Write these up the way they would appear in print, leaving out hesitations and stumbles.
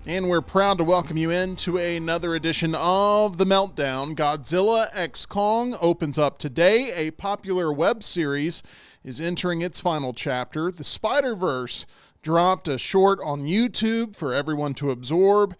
And we're proud to welcome you into another edition of The Meltdown. Godzilla x Kong opens up today. A popular web series is entering its final chapter. The Spider-Verse dropped a short on YouTube for everyone to absorb.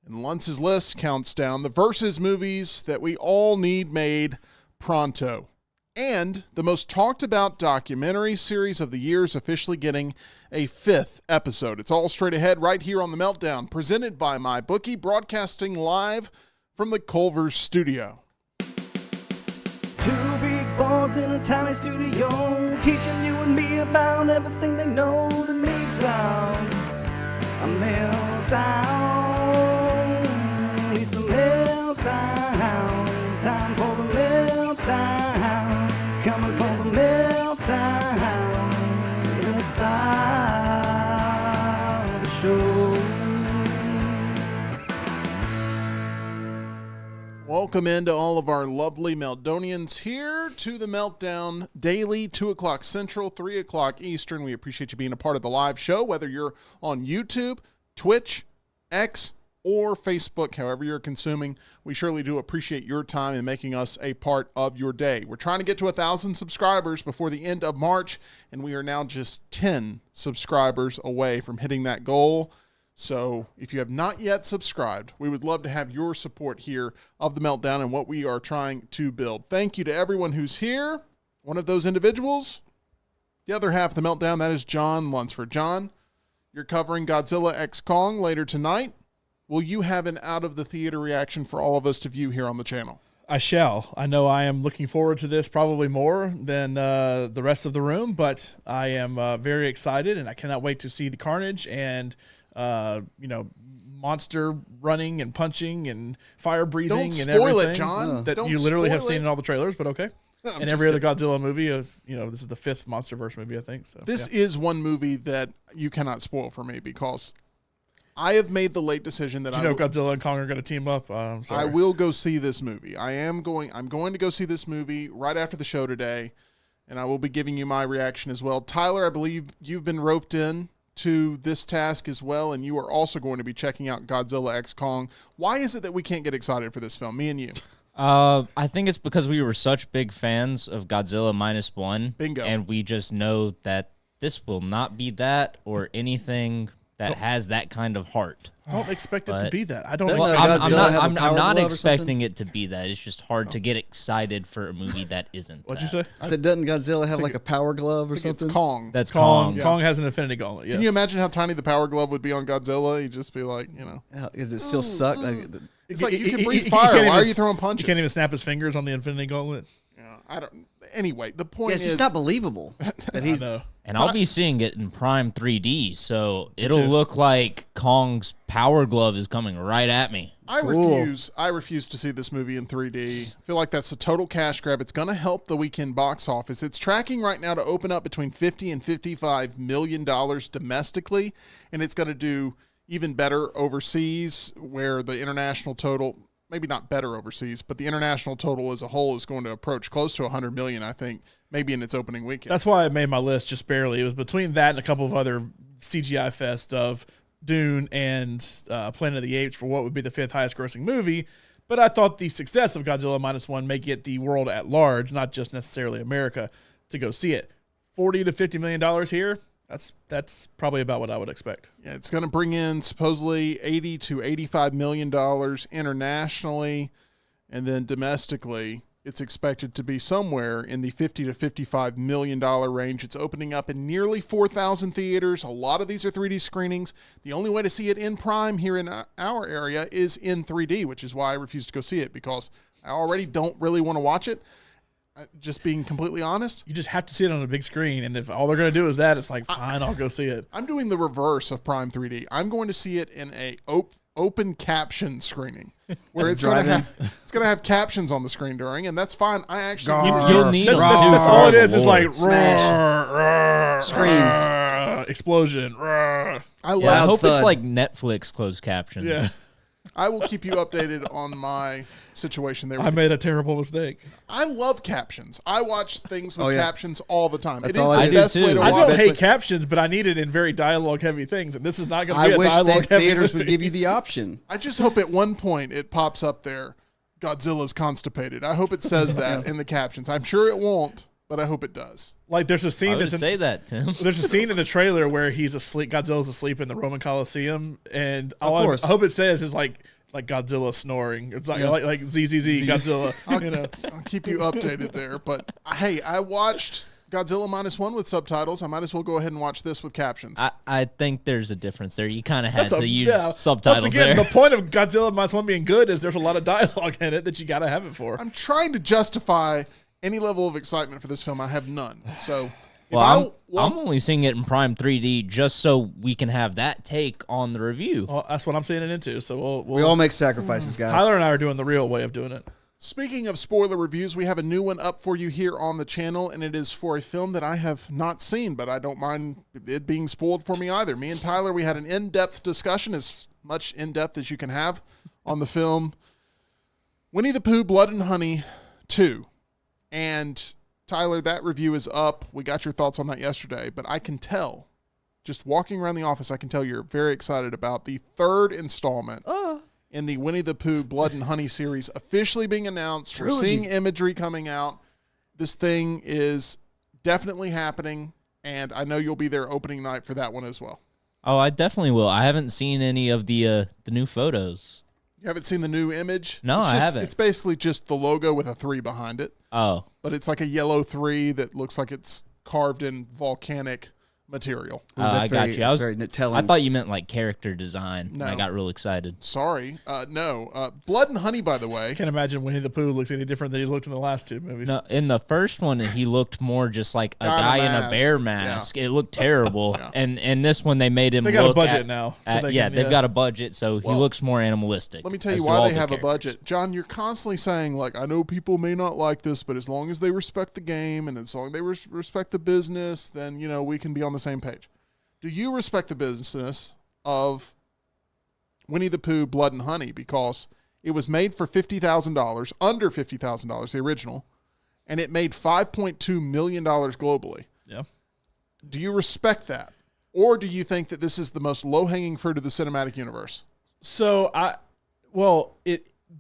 And Luntz's list counts down the Versus movies that we all need made pronto. And the most talked about documentary series of the year is officially getting a 5th episode. It's all straight ahead right here on The Meltdown, presented by MyBookie, broadcasting live from the Culver studio. Two big boys in a tiny studio, teaching you and me about everything they know that makes sound. A meltdown, it's the meltdown, time for the meltdown, coming for the meltdown, let's start the show. Welcome into all of our lovely Meltdonians here to the Meltdown daily, 2 o'clock Central, 3 o'clock Eastern. We appreciate you being a part of the live show, whether you're on YouTube, Twitch, X, or Facebook, however you're consuming. We surely do appreciate your time in making us a part of your day. We're trying to get to 1,000 subscribers before the end of March, and we are now just 10 subscribers away from hitting that goal. So if you have not yet subscribed, we would love to have your support here of The Meltdown and what we are trying to build. Thank you to everyone who's here. One of those individuals, the other half of The Meltdown, that is John Lunsford. John, you're covering Godzilla x Kong later tonight. Will you have an out-of-the-theater reaction for all of us to view here on the channel? I shall. I know I am looking forward to this probably more than the rest of the room, but I am very excited, and I cannot wait to see the carnage and monster running and punching and fire breathing and everything. Don't spoil it, John. That you literally have seen in all the trailers, but okay. And every other Godzilla movie, this is the 5th MonsterVerse movie, I think. So this is one movie that you cannot spoil for me because I have made the late decision that Godzilla and Kong are going to team up. I will go see this movie. I'm going to go see this movie right after the show today, and I will be giving you my reaction as well. Tyler, I believe you've been roped in to this task as well, and you are also going to be checking out Godzilla x Kong. Why is it that we can't get excited for this film, me and you? I think it's because we were such big fans of Godzilla -1. Bingo. And we just know that this will not be that or anything that has that kind of heart. I don't expect it to be that. I don't. I'm not expecting it to be that. It's just hard to get excited for a movie that isn't. What'd you say? I said, doesn't Godzilla have like a power glove or something? It's Kong. That's Kong. Kong has an infinity gauntlet. Yes. Can you imagine how tiny the power glove would be on Godzilla? He'd just be like, Does it still suck? It's like you can breathe fire. Why are you throwing punches? You can't even snap his fingers on the infinity gauntlet. Yeah, I don't. Anyway, the point is, it's just not believable that he's. And I'll be seeing it in prime 3D, so it'll look like Kong's power glove is coming right at me. I refuse to see this movie in 3D. I feel like that's a total cash grab. It's going to help the weekend box office. It's tracking right now to open up between $50 and $55 million domestically, and it's going to do even better overseas, where the international total, maybe not better overseas, but the international total as a whole is going to approach close to $100 million, I think, maybe in its opening weekend. That's why I made my list just barely. It was between that and a couple of other CGI fest of Dune and Planet of the Apes for what would be the 5th highest grossing movie. But I thought the success of Godzilla -1 may get the world at large, not just necessarily America, to go see it. $40 to $50 million here. That's probably about what I would expect. Yeah, it's going to bring in supposedly $80 to $85 million internationally, and then domestically, it's expected to be somewhere in the $50 to $55 million range. It's opening up in nearly 4,000 theaters. A lot of these are 3D screenings. The only way to see it in prime here in our area is in 3D, which is why I refuse to go see it, because I already don't really want to watch it. Just being completely honest. You just have to see it on a big screen, and if all they're going to do is that, it's like, fine, I'll go see it. I'm doing the reverse of Prime 3D. I'm going to see it in a open caption screening, where it's going to have captions on the screen during, and that's fine. I actually you'll need that's all it is like smash, screams, explosion. I hope it's like Netflix closed captions. Yeah. I will keep you updated on my situation there. I made a terrible mistake. I love captions. I watch things with Oh, yeah. captions all the time. That's It is all I the do, best too. way to I watch. don't hate but- captions, but I need it in very dialogue-heavy things, and this is not going to be I a wish that dialogue-heavy theaters would movie. give you the option. I just hope at one point it pops up there, Godzilla's constipated. I hope it says that in the captions. I'm sure it won't, but I hope it does. Like, there's a I scene would that's in, say that, Tim. there's a scene in the trailer where he's asleep. Godzilla's asleep in the Roman Coliseum, and all I course. hope it says is like Godzilla snoring. It's like ZZZ Godzilla. You know, I'll keep you updated there. But hey, I watched Godzilla -1 with subtitles. I might as well go ahead and watch this with captions. I think there's a difference there. You kind of had That's to use subtitles Once again, there. the point of Godzilla -1 being good is there's a lot of dialogue in it that you got to have it for. I'm trying to justify any level of excitement for this film. I have none. So if Well, I I'm only seeing it in Prime 3D just so we can have that take on the review. Well, that's what I'm seeing it into. So we'll We all make sacrifices, guys. Tyler and I are doing the real way of doing it. Speaking of spoiler reviews, we have a new one up for you here on the channel, and it is for a film that I have not seen, but I don't mind it being spoiled for me either. Me and Tyler, we had an in-depth discussion, as much in-depth as you can have, on the film Winnie the Pooh, Blood and Honey 2. And Tyler, that review is up. We got your thoughts on that yesterday, but I can tell, just walking around the office, I can tell you're very excited about the third installment in the Winnie the Pooh Blood and Honey series officially being announced. We're Trilogy. seeing imagery coming out. This thing is definitely happening, and I know you'll be there opening night for that one as well. Oh, I definitely will. I haven't seen any of the new photos. You haven't seen the new image? No, It's I just- haven't. It's basically just the logo with a 3 behind it, Oh, but it's like a yellow 3 that looks like it's carved in volcanic material. I got you. I was very telling. I thought you meant like character design. No. And I got real excited. Sorry. No. Blood and Honey, by the way. I can't imagine Winnie the Pooh looks any different than he's looked in the last two movies. No, in the first one, he looked more just like a Guy guy in a in a mask. bear Yeah. mask. It looked terrible. Yeah. And in this one, they made him. They got a look budget at- now, so at- they yeah, can, they've got a budget, so he Well, looks more animalistic. Let me tell as you do why all they the have a characters. budget. John, you're constantly saying, like, I know people may not like this, but as long as they respect the game and as long as they respect the business, then, you know, we can be on the same page. Do you respect the business of Winnie the Pooh, Blood and Honey? Because it was made for $50,000, under $50,000, the original, and it made $5.2 million globally. Yeah. Do you respect that? Or do you think that this is the most low-hanging fruit of the cinematic universe? So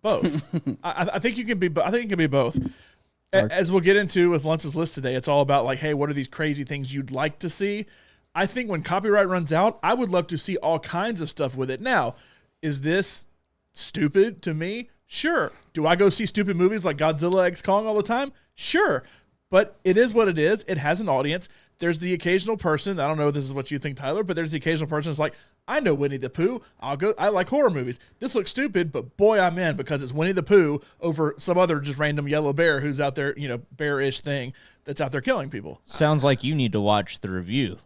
both. I think you can be. I think it can be both. As we'll get into with Lunch's list today, it's all about like, hey, what are these crazy things you'd like to see? I think when copyright runs out, I would love to see all kinds of stuff with it. Now, is this stupid to me? Sure. Do I go see stupid movies like Godzilla X Kong all the time? Sure. But it is what it is. It has an audience. There's the occasional person, I don't know if this is what you think, Tyler, but there's the occasional person that's like, I know Winnie the Pooh. I like horror movies. This looks stupid, but boy, I'm in because it's Winnie the Pooh over some other just random yellow bear who's out there, you know, bearish thing that's out there killing people. Sounds like you need to watch the review.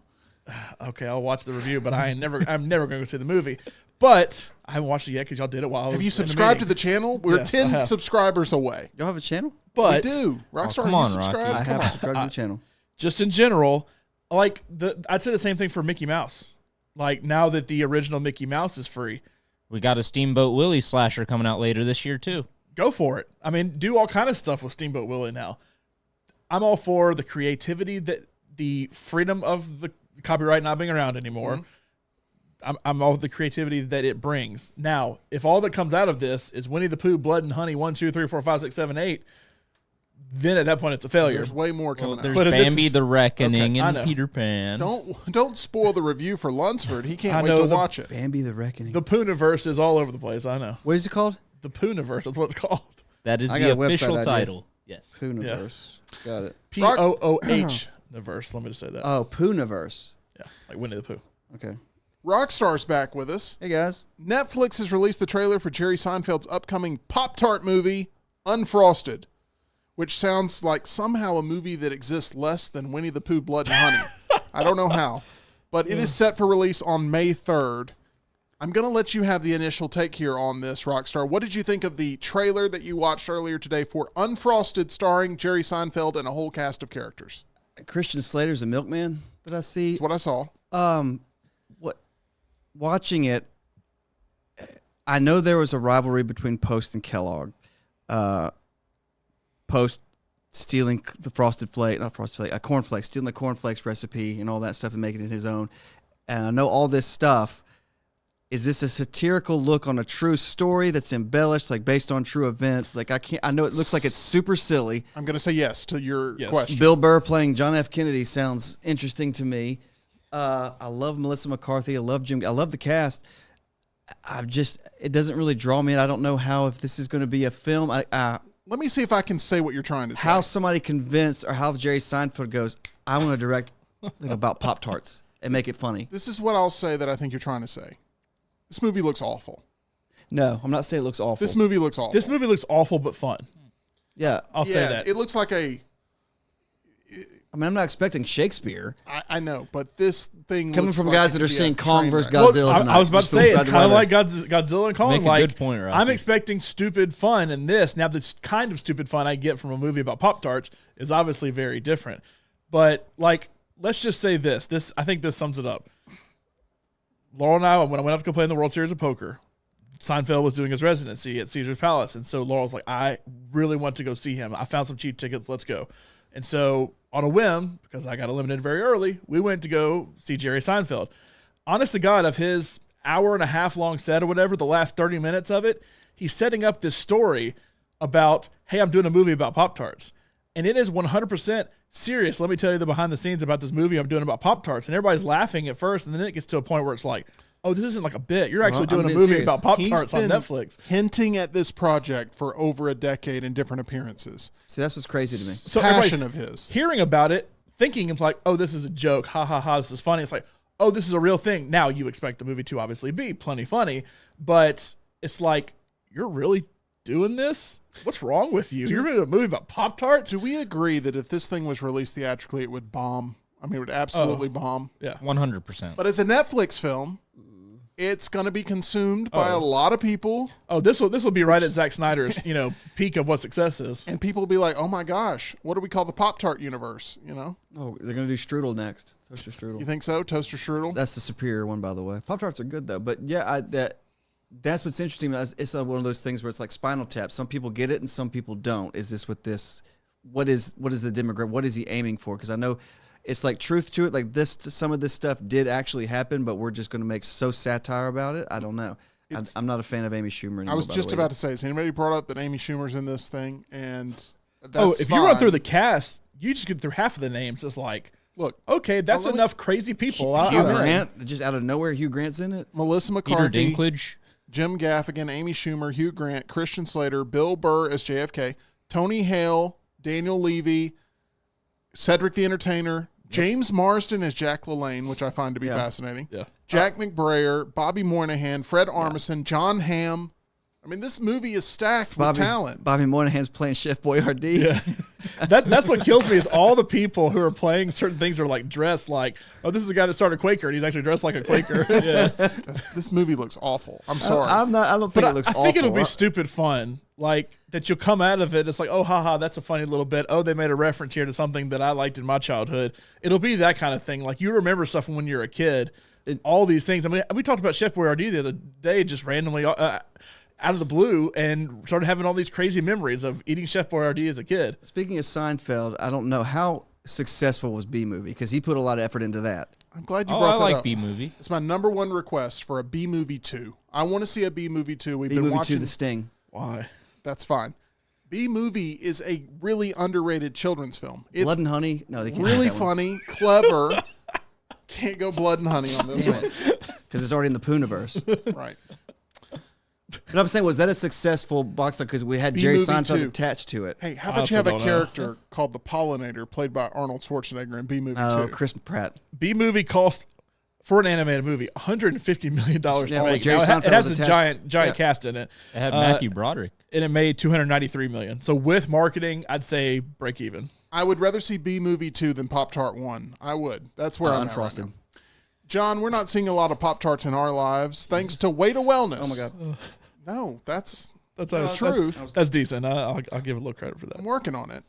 Okay, I'll watch the review, but I'm never going to go see the movie. But I haven't watched it yet because y'all did it while I was Have you in subscribed to meeting. the channel? We're Yes, I 10 have. subscribers away. Y'all have a channel? But We do. Rockstar, come are you on, Rocky. subscribed? I Come have on. subscribed to the channel. just in general, like I'd say the same thing for Mickey Mouse. Like now that the original Mickey Mouse is free, We got a Steamboat Willie slasher coming out later this year too. go for it. I mean, do all kind of stuff with Steamboat Willie now. I'm all for the creativity, that the freedom of the copyright not being around anymore. I'm all the creativity that it brings. Now, if all that comes out of this is Winnie the Pooh, Blood and Honey 1, 2, 3, 4, 5, 6, 7, 8, then at that point it's a failure. There's way more coming There's out. But if this Bambi is- the Reckoning Okay, I and know. Peter Pan. Don't spoil the review for Lunsford. He I can't wait know to the- watch it. Bambi the Reckoning. The Pooniverse is all over the place. I know. What is it called? The Pooniverse, that's what it's called. That is I the got a website official idea. title. Yes. Pooniverse. Got it. Pooh Niverse. Let me just say that. Oh, Pooniverse. Yeah, like Winnie the Pooh. Okay. Rockstar's back with us. Hey, guys. Netflix has released the trailer for Jerry Seinfeld's upcoming Pop-Tart movie, Unfrosted, which sounds like somehow a movie that exists less than Winnie the Pooh, Blood and Honey. I don't know how, but it is set for release on May 3rd. I'm going to let you have the initial take here on this, Rockstar. What did you think of the trailer that you watched earlier today for Unfrosted, starring Jerry Seinfeld and a whole cast of characters? Christian Slater's a milkman that I see. That's what I saw. Watching it, I know there was a rivalry between Post and Kellogg. Post stealing the cornflakes, stealing the cornflakes recipe and all that stuff and making it his own. And I know all this stuff. Is this a satirical look on a true story that's embellished, like based on true events? Like I know it looks like it's super silly. I'm going to say yes to your question. Bill Burr playing John F. Kennedy sounds interesting to me. I love Melissa McCarthy. I love Jim. I love the cast. It doesn't really draw me in. I don't know if this is going to be a film. Let me see if I can say what you're trying to say. How somebody convinced, or how Jerry Seinfeld goes, I want to direct about Pop-Tarts and make it funny. This is what I'll say that I think you're trying to say. This movie looks awful. No, I'm not saying it looks awful. This movie looks awful. This movie looks awful but fun. Yeah. I'll say that. It looks like I mean, I'm not expecting Shakespeare. I know, but this thing coming looks from like guys it that are could be a seeing Kong train versus wreck. Godzilla Well, tonight. I was about to say, it's Just kind of weather. like Godzilla and Kong. Make a like, good point, Rocky. I'm expecting stupid fun in this. Now, the kind of stupid fun I get from a movie about Pop-Tarts is obviously very different. But, like, let's just say this. I think this sums it up. Laurel and I, when I went up to go play in the World Series of Poker, Seinfeld was doing his residency at Caesar's Palace. And so Laurel's like, I really want to go see him. I found some cheap tickets. Let's go. And so on a whim, because I got eliminated very early, we went to go see Jerry Seinfeld. Honest to God, of his hour-and-a-half long set or whatever, the last 30 minutes of it, he's setting up this story about, hey, I'm doing a movie about Pop-Tarts. And it is 100% serious. Let me tell you the behind the scenes about this movie I'm doing about Pop-Tarts. And everybody's laughing at first, and then it gets to a point where it's like, oh, this isn't like a bit. You're actually doing a movie serious. about Pop-Tarts on He's been Netflix. hinting at this project for over a decade in different appearances. See, that's what's crazy to me. So Passion everybody's of his. hearing about it, thinking it's like, oh, this is a joke. Ha, ha, ha, this is funny. It's like, oh, this is a real thing. Now you expect the movie to obviously be plenty funny, but it's like, you're really doing this? What's wrong with you? You're doing a movie about Pop-Tarts? Do we agree that if this thing was released theatrically, it would bomb? I mean, it would absolutely bomb. Yeah. 100%. But as a Netflix film, it's going to be consumed by a lot of people. Oh, this will be right at Zack Snyder's, peak of what success is. And people will be like, oh my gosh, what do we call the Pop-Tart universe? Oh, they're going to do strudel next. Toaster strudel. You think so? Toaster strudel? That's the superior one, by the way. Pop-Tarts are good, though. But, yeah, that's what's interesting. It's one of those things where it's like Spinal Tap. Some people get it and some people don't. Is this what is the demographic? What is he aiming for? Because I know it's like truth to it. Like some of this stuff did actually happen, but we're just going to make so satire about it. I don't know. I'm not a fan of Amy Schumer anymore. I was just about to say, has anybody brought up that Amy Schumer's in this thing? And if you run through the cast, you just get through half of the names. It's like, look, okay, that's enough crazy people. Hugh Grant, just out of nowhere, Hugh Grant's in it. Melissa Peter McCarthy, Dinklage. Jim Gaffigan, Amy Schumer, Hugh Grant, Christian Slater, Bill Burr as JFK, Tony Hale, Daniel Levy, Cedric the Entertainer, James Marsden as Jack LaLanne, which I find to be fascinating. Yeah. Jack McBrayer, Bobby Moynihan, Fred Armisen, John Hamm. I mean, this movie is stacked with talent. Bobby Moynihan's playing Chef Boyardee. Yeah. That's what kills me is all the people who are playing certain things are like dressed like, oh, this is the guy that started Quaker and he's actually dressed like a Quaker. Yeah. This movie looks awful. I'm sorry. I don't think it looks awful. I think it'll be stupid fun. Like that you'll come out of it. It's like, oh, haha, that's a funny little bit. Oh, they made a reference here to something that I liked in my childhood. It'll be that kind of thing. Like you remember stuff from when you're a kid. All these things. I mean, we talked about Chef Boyardee the other day, just randomly out of the blue, and started having all these crazy memories of eating Chef Boyardee as a kid. Speaking of Seinfeld, I don't know how successful was B-Movie because he put a lot of effort into that. I'm glad you brought that up. I like B-Movie. It's my number one request for a B-Movie 2. I want to see a B-Movie 2. We've been B-Movie watching 2, The Sting. Why? That's fine. B-Movie is a really underrated children's film. It's Blood and Honey? No, they can't. really funny, clever. Can't go Blood and Honey on this one. Because it's already in the Pooniverse. Right. But I'm saying, was that a successful box because we had Jerry B-Movie Seinfeld 2. attached to it? Hey, how about you have a character called the Pollinator played by Arnold Schwarzenegger in B-Movie 2? Chris Pratt. B-Movie cost, for an animated movie, $150 million to Yeah, well, make. Jerry Now, it Seinfeld has was a attached. giant cast in it. It had Matthew Broderick. And it made $293 million. So with marketing, I'd say break even. I would rather see B-Movie 2 than Pop-Tart 1. I would. That's where I'm at right now. John, we're not seeing a lot of Pop-Tarts in our lives thanks to Way to Wellness. Oh, my God. No, that's the truth. That's decent. I'll give a little credit for that. I'm working on it.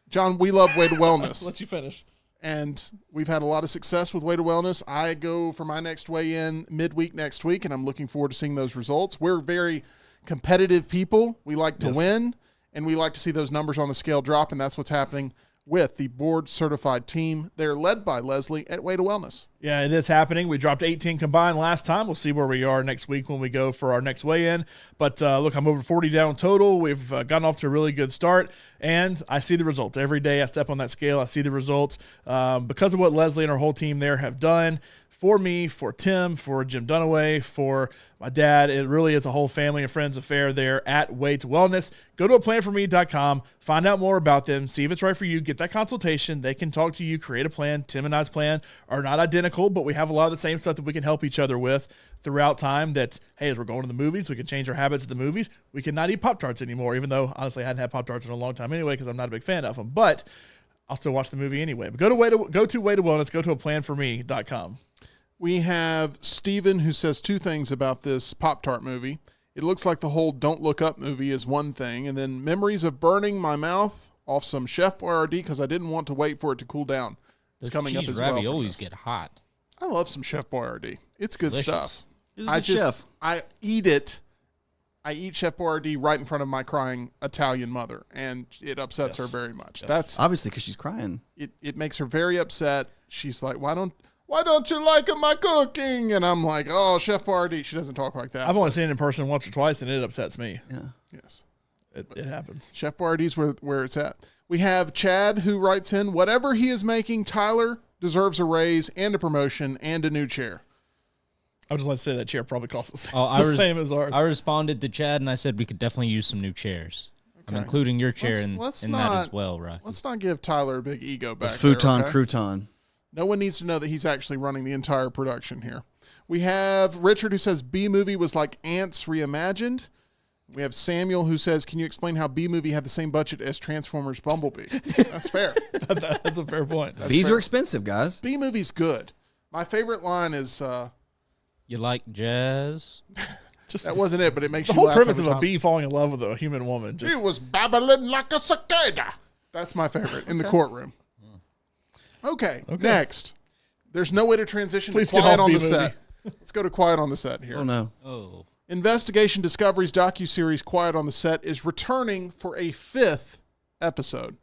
John, we love Way to Wellness. Let you finish. And we've had a lot of success with Way to Wellness. I go for my next weigh-in midweek next week, and I'm looking forward to seeing those results. We're very competitive people. We like to win, and we like to see those numbers on the scale drop, and that's what's happening with the board-certified team. They're led by Leslie at Way to Wellness. Yeah, it is happening. We dropped 18 combined last time. We'll see where we are next week when we go for our next weigh-in. But look, I'm over 40 down total. We've gotten off to a really good start, and I see the results. Every day I step on that scale, I see the results because of what Leslie and our whole team there have done for me, for Tim, for Jim Dunaway, for my dad. It really is a whole family and friends affair there at Way to Wellness. Go to aplanforme.com, find out more about them, see if it's right for you, get that consultation. They can talk to you, create a plan. Tim and I's plan are not identical, but we have a lot of the same stuff that we can help each other with throughout time. That, hey, as we're going to the movies, we can change our habits at the movies. We cannot eat Pop-Tarts anymore, even though, honestly, I hadn't had Pop-Tarts in a long time anyway because I'm not a big fan of them. But I'll still watch the movie anyway. But go to Way to Wellness, go to aplanforme.com. We have Steven who says two things about this Pop-Tart movie. It looks like the whole Don't Look Up movie is one thing, and then memories of burning my mouth off some Chef Boyardee because I didn't want to wait for it to cool down. It's coming up as well. Raviolis get hot. I love some Chef Boyardee. It's good Delicious. stuff. He's a good chef. I eat it. I eat Chef Boyardee right in front of my crying Italian mother, and it upsets her very much. That's Obviously, because she's crying. it makes her very upset. She's like, why don't you like my cooking? And I'm like, oh, Chef Boyardee. She doesn't talk like that. I've only seen it in person once or twice, and it upsets me. Yeah. Yes. It happens. Chef Boyardee's where it's at. We have Chad who writes in, whatever he is making, Tyler deserves a raise and a promotion and a new chair. I would just like to say that chair probably costs the same as ours. I responded to Chad and I said we could definitely use some new chairs. I'm including your chair in that as well, right? Let's not give Tyler a big ego back Futon there, okay? crouton. No one needs to know that he's actually running the entire production here. We have Richard who says B-Movie was like Ants reimagined. We have Samuel who says, can you explain how B-Movie had the same budget as Transformers Bumblebee? That's fair. That's a fair point. Bees are expensive, guys. B-Movie's good. My favorite line is... you like jazz? that wasn't it, but it makes The you whole laugh premise every of a time. bee falling in love with a human woman. He was babbling like a cicada. That's my favorite in the courtroom. Okay, next. There's no way to transition Please to get Quiet off on the B-Movie. Set. Let's go to Quiet on the Set here. Oh, no. Oh. Investigation Discovery's docuseries Quiet on the Set is returning for a 5th episode.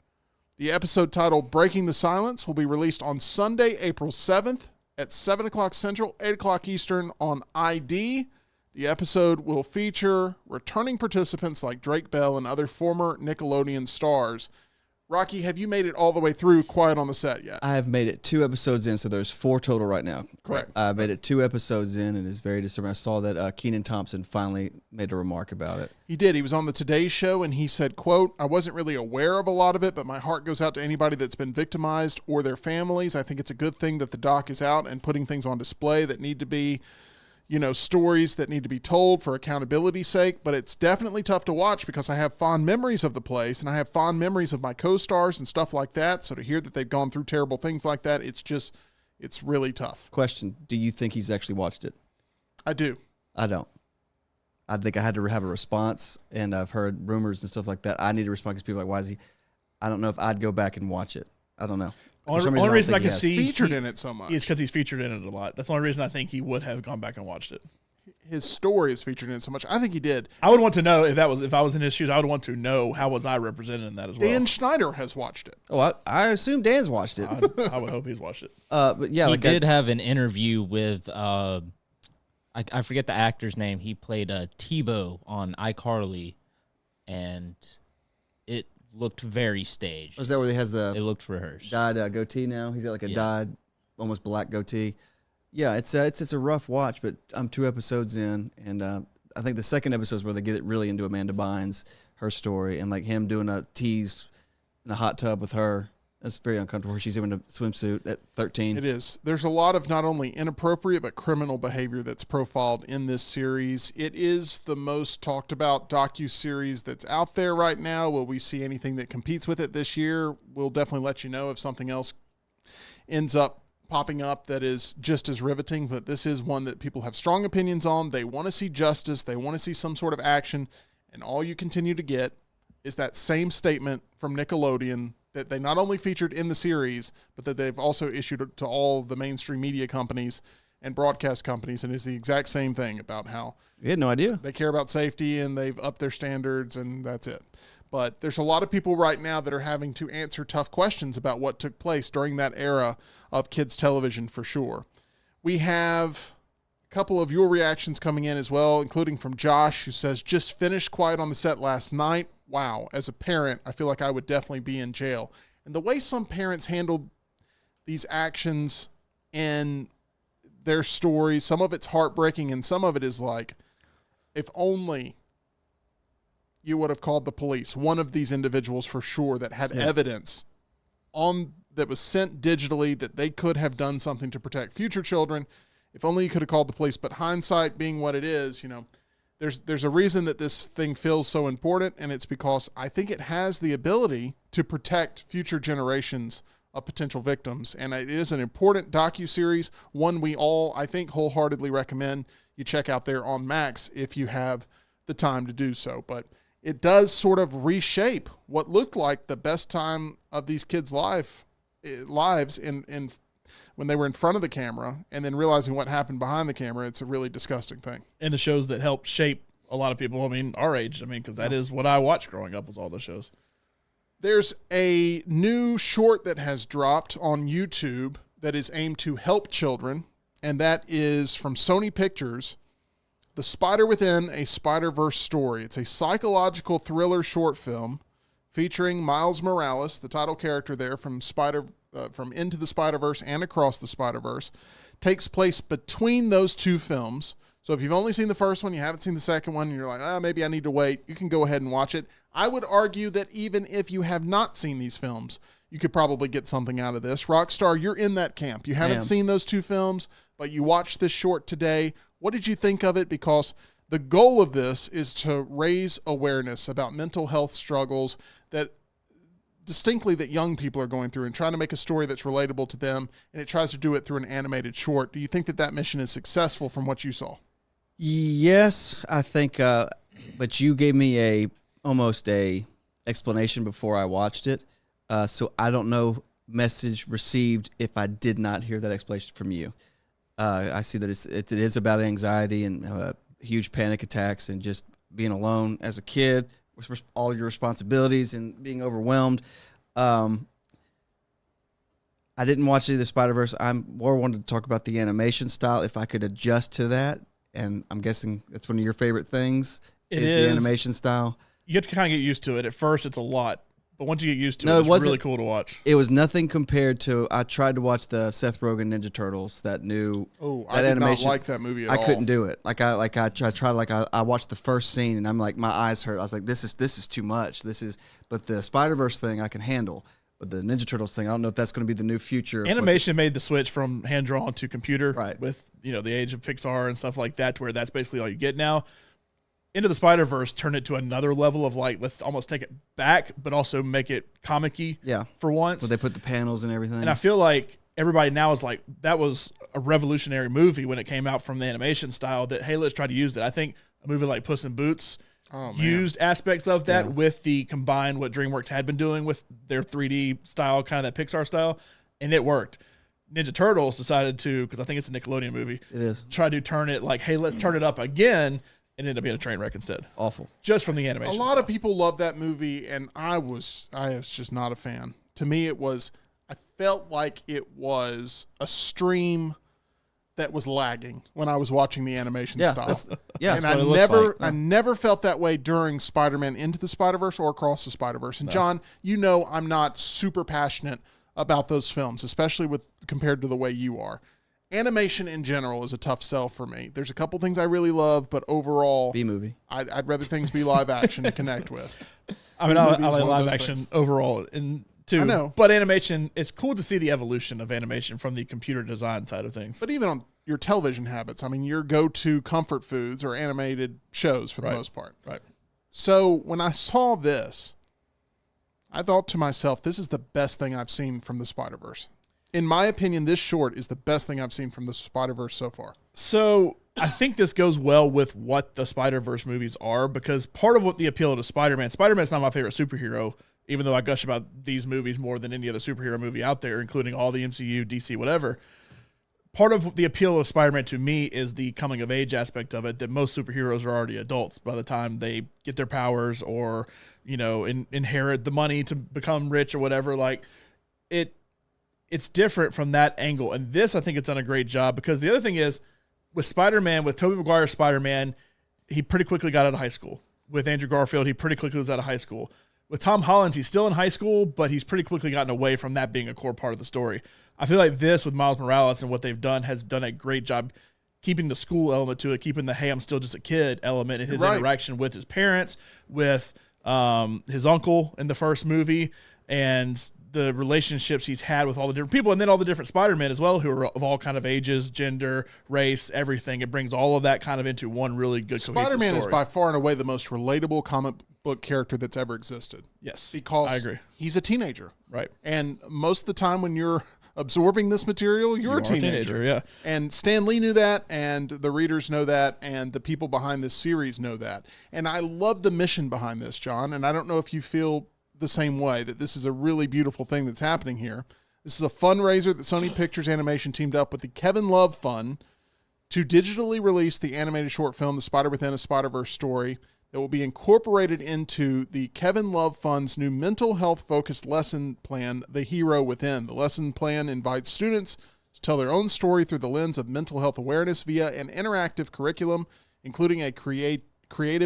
The episode titled Breaking the Silence will be released on Sunday, April 7th at 7 o'clock Central, 8 o'clock Eastern on ID. The episode will feature returning participants like Drake Bell and other former Nickelodeon stars. Rocky, have you made it all the way through Quiet on the Set yet? I have made it 2 episodes in, so there's 4 total right now. Correct. I made it 2 episodes in, and it's very disturbing. I saw that Kenan Thompson finally made a remark about it. He did. He was on the Today Show, and he said, quote, I wasn't really aware of a lot of it, but my heart goes out to anybody that's been victimized or their families. I think it's a good thing that the doc is out and putting things on display that need to be, stories that need to be told for accountability's sake, but it's definitely tough to watch because I have fond memories of the place and I have fond memories of my co-stars and stuff like that. So to hear that they've gone through terrible things like that, it's really tough. Question, do you think he's actually watched it? I do. I don't. I think I had to have a response, and I've heard rumors and stuff like that. I need to respond because people are like, why is he? I don't know if I'd go back and watch it. I don't know. Only reason I can see featured in it so much. is because he's featured in it a lot. That's the only reason I think he would have gone back and watched it. His story is featured in it so much. I think he did. I would want to know if I was in his shoes. I would want to know how was I represented in that as well. Dan Schneider has watched it. Oh, I assume Dan's watched it. I would hope he's watched it. But yeah, He did have an interview with I forget the actor's name. He played Tebow on iCarly, and it looked very staged. Is that where he has It the looked rehearsed. dyed goatee now? He's got like a dyed, almost black goatee. Yeah, it's a rough watch, but I'm 2 episodes in, and I think the second episode is where they get it really into Amanda Bynes, her story, and like him doing a tease in the hot tub with her. That's very uncomfortable. She's in a swimsuit at 13. It is. There's a lot of not only inappropriate but criminal behavior that's profiled in this series. It is the most talked about docu-series that's out there right now. Will we see anything that competes with it this year? We'll definitely let you know if something else ends up popping up that is just as riveting, but this is one that people have strong opinions on. They want to see justice. They want to see some sort of action, and all you continue to get is that same statement from Nickelodeon that they not only featured in the series, but that they've also issued to all the mainstream media companies and broadcast companies, and it's the exact same thing about how You had no idea. they care about safety and they've upped their standards, and that's it. But there's a lot of people right now that are having to answer tough questions about what took place during that era of kids television for sure. We have a couple of your reactions coming in as well, including from Josh, who says, just finished Quiet on the Set last night. Wow, as a parent, I feel like I would definitely be in jail. And the way some parents handled these actions and their stories, some of it's heartbreaking and some of it is like, if only you would have called the police, one of these individuals for sure that had evidence on that was sent digitally that they could have done something to protect future children. If only you could have called the police. But hindsight being what it is, there's a reason that this thing feels so important, and it's because I think it has the ability to protect future generations of potential victims. And it is an important docuseries, one we all, I think, wholeheartedly recommend you check out there on Max if you have the time to do so. But it does sort of reshape what looked like the best time of these kids' lives in when they were in front of the camera, and then realizing what happened behind the camera. It's a really disgusting thing. And the shows that helped shape a lot of people, our age, because that is what I watched growing up, was all the shows. There's a new short that has dropped on YouTube that is aimed to help children, and that is from Sony Pictures, The Spider Within, a Spider-Verse Story. It's a psychological thriller short film featuring Miles Morales, the title character there from Into the Spider-Verse and Across the Spider-Verse. Takes place between those two films. So if you've only seen the first one, you haven't seen the second one, and you're like, maybe I need to wait, you can go ahead and watch it. I would argue that even if you have not seen these films, you could probably get something out of this. Rockstar, you're in that camp. You haven't seen those two films, but you watched this short today. What did you think of it? Because the goal of this is to raise awareness about mental health struggles that young people are going through, and trying to make a story that's relatable to them, and it tries to do it through an animated short. Do you think that mission is successful from what you saw? Yes, I think, but you gave me almost a explanation before I watched it, so I don't know message received if I did not hear that explanation from you. I see that it is about anxiety and huge panic attacks and just being alone as a kid, with all your responsibilities and being overwhelmed. I didn't watch any of the Spider-Verse. I'm more wanted to talk about the animation style, if I could adjust to that. And I'm guessing that's one of your favorite things, is the animation style. You have to kind of get used to it. At first, it's a lot. But once you get used to it, it's really cool to watch. It was nothing compared to, I tried to watch the Seth Rogen Ninja Turtles, that new I did not like that movie at all. I couldn't do it. I watched the first scene and I'm like, my eyes hurt. I was like, this is too much. But the Spider-Verse thing I can handle. But the Ninja Turtles thing, I don't know if that's going to be the new future. Animation made the switch from hand-drawn to computer, right, with the age of Pixar and stuff like that, to where that's basically all you get now. Into the Spider-Verse turned it to another level of let's almost take it back, but also make it comic-y for once. Where they put the panels and everything. And I feel like everybody now is like, that was a revolutionary movie when it came out from the animation style, that, hey, let's try to use that. I think a movie like Puss in Boots used aspects of that with the combined what DreamWorks had been doing with their 3D style, kind of that Pixar style, and it worked. Ninja Turtles decided to, because I think it's a Nickelodeon movie, it is, try to turn it hey, let's turn it up again. It ended up being a train wreck instead. Awful. Just from the animation. A lot of people love that movie, and I was just not a fan. To me, I felt like it was a stream that was lagging when I was watching the animation style. And I never felt that way during Spider-Man Into the Spider-Verse or Across the Spider-Verse. And John, I'm not super passionate about those films, especially compared to the way you are. Animation in general is a tough sell for me. There's a couple things I really love, but overall, B-movie. I'd rather things be live action to connect with. I like live action overall too. I know. But animation, it's cool to see the evolution of animation from the computer design side of things. But even on your television habits, your go-to comfort foods are animated shows for the most part. Right. So when I saw this, I thought to myself, this is the best thing I've seen from the Spider-Verse. In my opinion, this short is the best thing I've seen from the Spider-Verse so far. So I think this goes well with what the Spider-Verse movies are, because part of what the appeal to Spider-Man's not my favorite superhero even though I gush about these movies more than any other superhero movie out there, including all the MCU, DC, whatever. Part of the appeal of Spider-Man to me is the coming of age aspect of it, that most superheroes are already adults by the time they get their powers or, inherit the money to become rich or whatever. Like it's different from that angle. And this, I think it's done a great job, because the other thing is with Spider-Man, with Tobey Maguire's Spider-Man, he pretty quickly got out of high school. With Andrew Garfield, he pretty quickly was out of high school. With Tom Holland, he's still in high school, but he's pretty quickly gotten away from that being a core part of the story. I feel like this with Miles Morales and what they've done has done a great job keeping the school element to it, keeping the, hey, I'm still just a kid element in his interaction with his parents, with his uncle in the first movie, and the relationships he's had with all the different people, and then all the different Spider-Men as well, who are of all kind of ages, gender, race, everything. It brings all of that kind of into one really good cohesive Spider-Man story. is by far and away the most relatable comic book character that's ever existed. Yes, because I agree. He's a teenager. Right. And most of the time when you're absorbing this material, you're a teenager. Yeah. And Stan Lee knew that, and the readers know that, and the people behind this series know that. And I love the mission behind this, John, and I don't know if you feel the same way, that this is a really beautiful thing that's happening here. This is a fundraiser that Sony Pictures Animation teamed up with the Kevin Love Fund to digitally release the animated short film, The Spider Within a Spider-Verse Story, that will be incorporated into the Kevin Love Fund's new mental health-focused lesson plan, The Hero Within. The lesson plan invites students to tell their own story through the lens of mental health awareness via an interactive curriculum, including a creative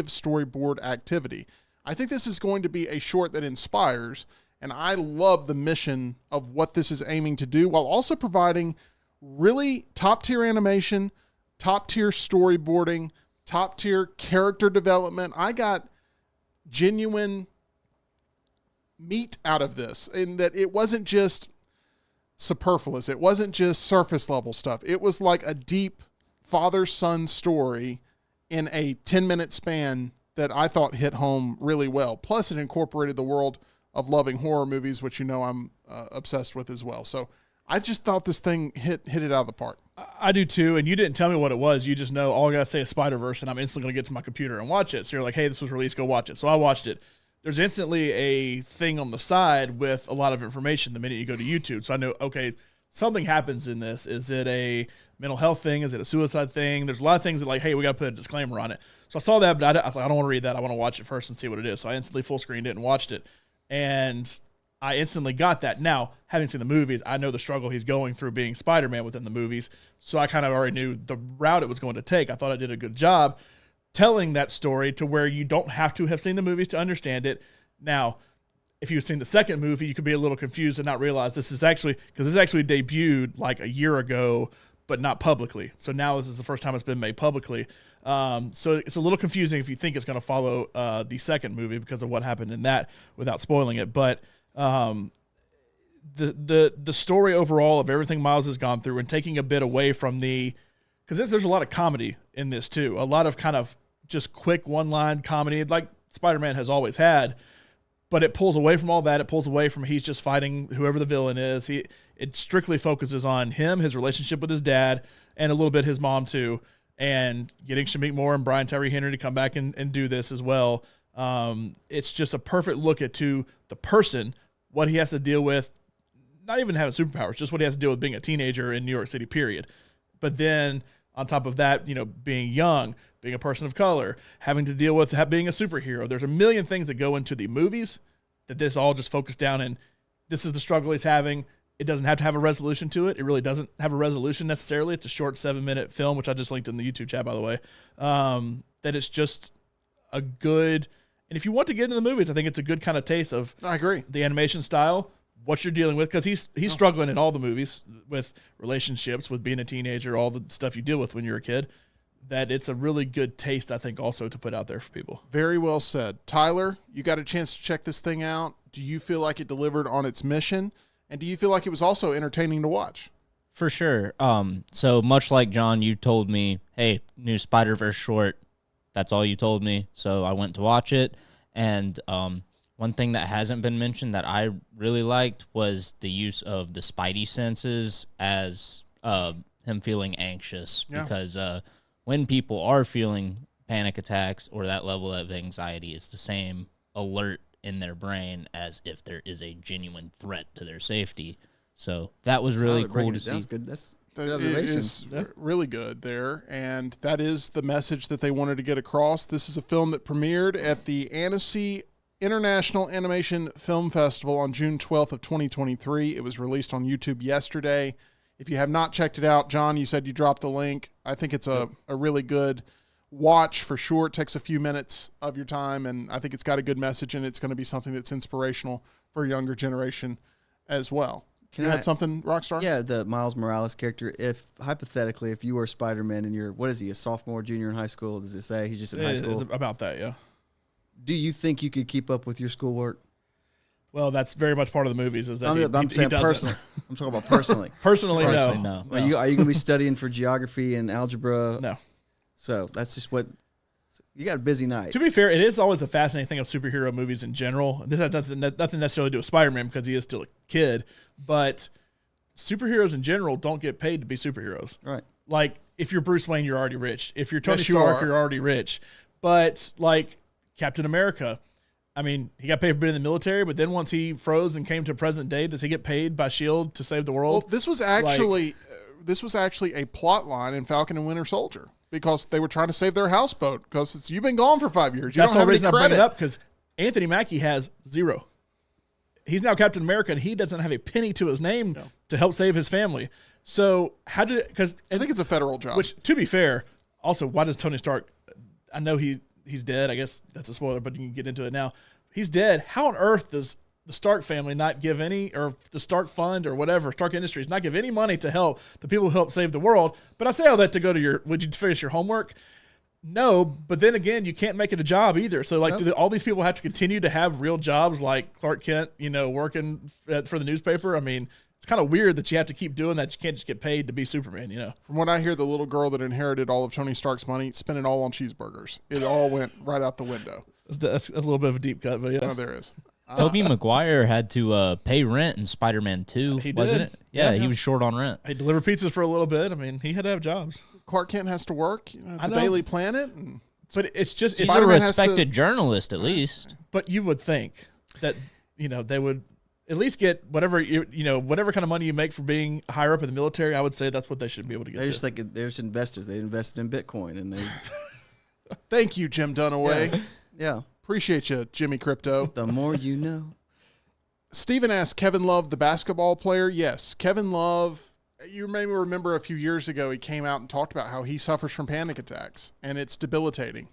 storyboard activity. I think this is going to be a short that inspires, and I love the mission of what this is aiming to do, while also providing really top-tier animation, top-tier storyboarding, top-tier character development. I got genuine meat out of this, in that it wasn't just superfluous. It wasn't just surface-level stuff. It was like a deep father-son story in a 10-minute span that I thought hit home really well. Plus, it incorporated the world of loving horror movies, which I'm obsessed with as well. So I just thought this thing hit it out of the park. I do too, and you didn't tell me what it was. You just know, all I got to say is Spider-Verse, and I'm instantly going to get to my computer and watch it. So you're like, hey, this was released, go watch it. So I watched it. There's instantly a thing on the side with a lot of information the minute you go to YouTube. So I know, okay, something happens in this. Is it a mental health thing? Is it a suicide thing? There's a lot of things that, like, hey, we got to put a disclaimer on it. So I saw that, but I was like, I don't want to read that. I want to watch it first and see what it is. So I instantly full screened it and watched it. And I instantly got that. Now, having seen the movies, I know the struggle he's going through being Spider-Man within the movies. So I kind of already knew the route it was going to take. I thought I did a good job telling that story to where you don't have to have seen the movies to understand it. Now, if you've seen the second movie, you could be a little confused and not realize this is actually, because this actually debuted like a year ago, but not publicly. So now this is the first time it's been made publicly. So it's a little confusing if you think it's going to follow the second movie because of what happened in that, without spoiling it. But the story overall of everything Miles has gone through, and taking a bit away from because there's a lot of comedy in this too, a lot of kind of just quick one-line comedy like Spider-Man has always had. But it pulls away from all that. It pulls away from he's just fighting whoever the villain is. It strictly focuses on him, his relationship with his dad, and a little bit his mom too, and getting Shamik Moore and Brian Tyree Henry to come back and do this as well. It's just a perfect look to the person, what he has to deal with, not even having superpowers, just what he has to deal with being a teenager in New York City, period. But then on top of that, being young, being a person of color, having to deal with being a superhero. There's a million things that go into the movies that this all just focused down in. This is the struggle he's having. It doesn't have to have a resolution to it. It really doesn't have a resolution necessarily. It's a short 7-minute film, which I just linked in the YouTube chat, by the way. That it's just a good, and if you want to get into the movies, I think it's a good kind of taste of I agree. The animation style, what you're dealing with, because he's struggling in all the movies with relationships, with being a teenager, all the stuff you deal with when you're a kid. That it's a really good taste, I think, also to put out there for people. Very well said. Tyler, you got a chance to check this thing out. Do you feel like it delivered on its mission? And do you feel like it was also entertaining to watch? For sure. So much like John, you told me, hey, new Spider-Verse short. That's all you told me. So I went to watch it. And one thing that hasn't been mentioned that I really liked was the use of the Spidey senses as him feeling anxious. Yeah. Because when people are feeling panic attacks or that level of anxiety, it's the same alert in their brain as if there is a genuine threat to their safety. So that was really cool to see. That's good. That's good It observation. is really good there, and that is the message that they wanted to get across. This is a film that premiered at the Annecy International Animation Film Festival on June 12th of 2023. It was released on YouTube yesterday. If you have not checked it out, John, you said you dropped the link. I think it's a really good watch for sure. It takes a few minutes of your time, and I think it's got a good message, and it's going to be something that's inspirational for a younger generation as well. You had something, Rockstar? Yeah, the Miles Morales character. If hypothetically, if you were Spider-Man and you're, what is he, a sophomore, junior in high school? Does it say he's just in high school? It's about that, yeah. Do you think you could keep up with your schoolwork? Well, that's very much part of the movies. Is that I'm saying personally. I'm talking about personally. Personally, no. no. Are you going to be studying for geography and algebra? No. So that's just what you got a busy night. To be fair, it is always a fascinating thing of superhero movies in general. This has nothing necessarily to do with Spider-Man because he is still a kid, but superheroes in general don't get paid to be superheroes. Right. Like, if you're Bruce Wayne, you're already rich. If you're Tony Yes, you Stark, are. you're already rich. But, like, Captain America, I mean, he got paid for being in the military, but then once he froze and came to present day, does he get paid by S.H.I.E.L.D. to save the world? Well, this was actually a plot line in Falcon and Winter Soldier because they were trying to save their houseboat because you've been gone for 5 years. You That's don't the have reason any I bring credit. it up, because Anthony Mackie has zero. He's now Captain America, and he doesn't have a penny to his name to help save his family. So how did? Because I think it's a federal job. which, to be fair, also why does Tony Stark? I know he's dead. I guess that's a spoiler, but you can get into it now. He's dead. How on earth does the Stark family not give any, or the Stark Fund or whatever, Stark Industries, not give any money to help the people who help save the world? But I say all that to go to would you finish your homework? No, but then again, you can't make it a job either. So, like, do all these people have to continue to have real jobs like Clark Kent, working for the newspaper? I mean, it's kind of weird that you have to keep doing that. You can't just get paid to be Superman, From what I hear, the little girl that inherited all of Tony Stark's money spent it all on cheeseburgers. It all went right out the window. That's a little bit of a deep cut, but yeah. Oh, there is. Tobey Maguire had to pay rent in Spider-Man 2, He wasn't did. it? Yeah, Yeah. he was short on rent. He delivered pizzas for a little bit. I mean, he had to have jobs. Clark Kent has to work at I the know. Daily Planet. And But it's just, He's it's, a Spider-Man has to- respected journalist, at least. but you would think that, they would at least get whatever, whatever kind of money you make for being higher up in the military. I would say that's what they should be able to get They're to. just like they're just investors. They invested in Bitcoin and they thank you, Jim Dunaway. yeah. Appreciate you, Jimmy Crypto. The more you know. Steven asked, Kevin Love, the basketball player? Yes. Kevin Love, you may remember a few years ago, he came out and talked about how he suffers from panic attacks, and it's debilitating.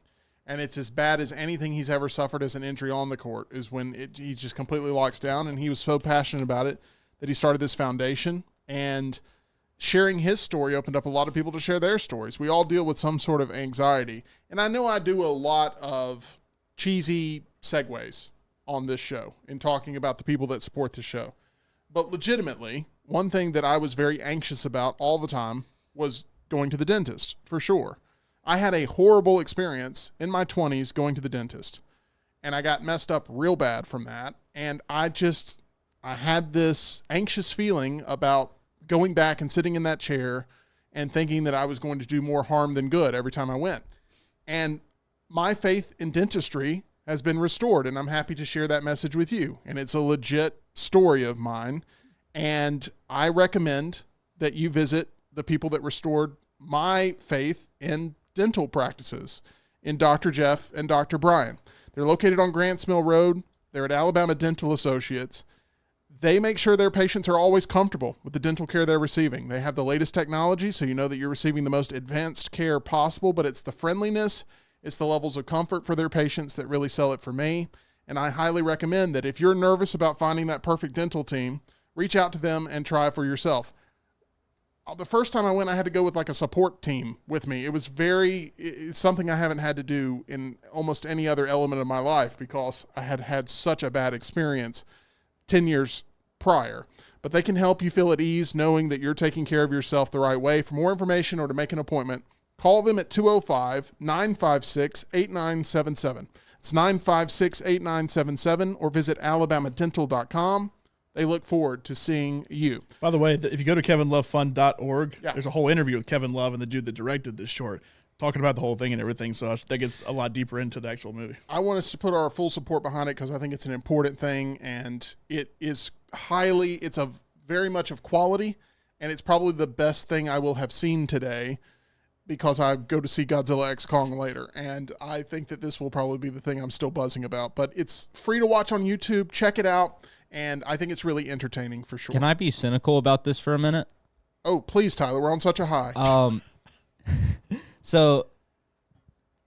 And it's as bad as anything he's ever suffered as an injury on the court is when he just completely locks down. And he was so passionate about it that he started this foundation. And sharing his story opened up a lot of people to share their stories. We all deal with some sort of anxiety. And I know I do a lot of cheesy segues on this show in talking about the people that support the show. But legitimately, one thing that I was very anxious about all the time was going to the dentist, for sure. I had a horrible experience in my 20s going to the dentist, and I got messed up real bad from that. And I had this anxious feeling about going back and sitting in that chair and thinking that I was going to do more harm than good every time I went. And my faith in dentistry has been restored, and I'm happy to share that message with you. And it's a legit story of mine. And I recommend that you visit the people that restored my faith in dental practices, in Dr. Jeff and Dr. Brian. They're located on Grants Mill Road. They're at Alabama Dental Associates. They make sure their patients are always comfortable with the dental care they're receiving. They have the latest technology, so you know that you're receiving the most advanced care possible, but it's the friendliness, it's the levels of comfort for their patients that really sell it for me. And I highly recommend that if you're nervous about finding that perfect dental team, reach out to them and try for yourself. The first time I went, I had to go with like a support team with me. It's something I haven't had to do in almost any other element of my life because I had had such a bad experience 10 years prior. But they can help you feel at ease knowing that you're taking care of yourself the right way. For more information or to make an appointment, call them at 205-956-8977. It's 956-8977 or visit alabamadental.com. They look forward to seeing you. By the way, if you go to kevinlovefund.org, Yeah. there's a whole interview with Kevin Love and the dude that directed this short. talking about the whole thing and everything. So I think it's a lot deeper into the actual movie. I want us to put our full support behind it because I think it's an important thing, and it is it's very much of quality, and it's probably the best thing I will have seen today because I go to see Godzilla X Kong later, and I think that this will probably be the thing I'm still buzzing about. But it's free to watch on YouTube. Check it out, and I think it's really entertaining for sure. Can I be cynical about this for a minute? Oh, please, Tyler. We're on such a high. So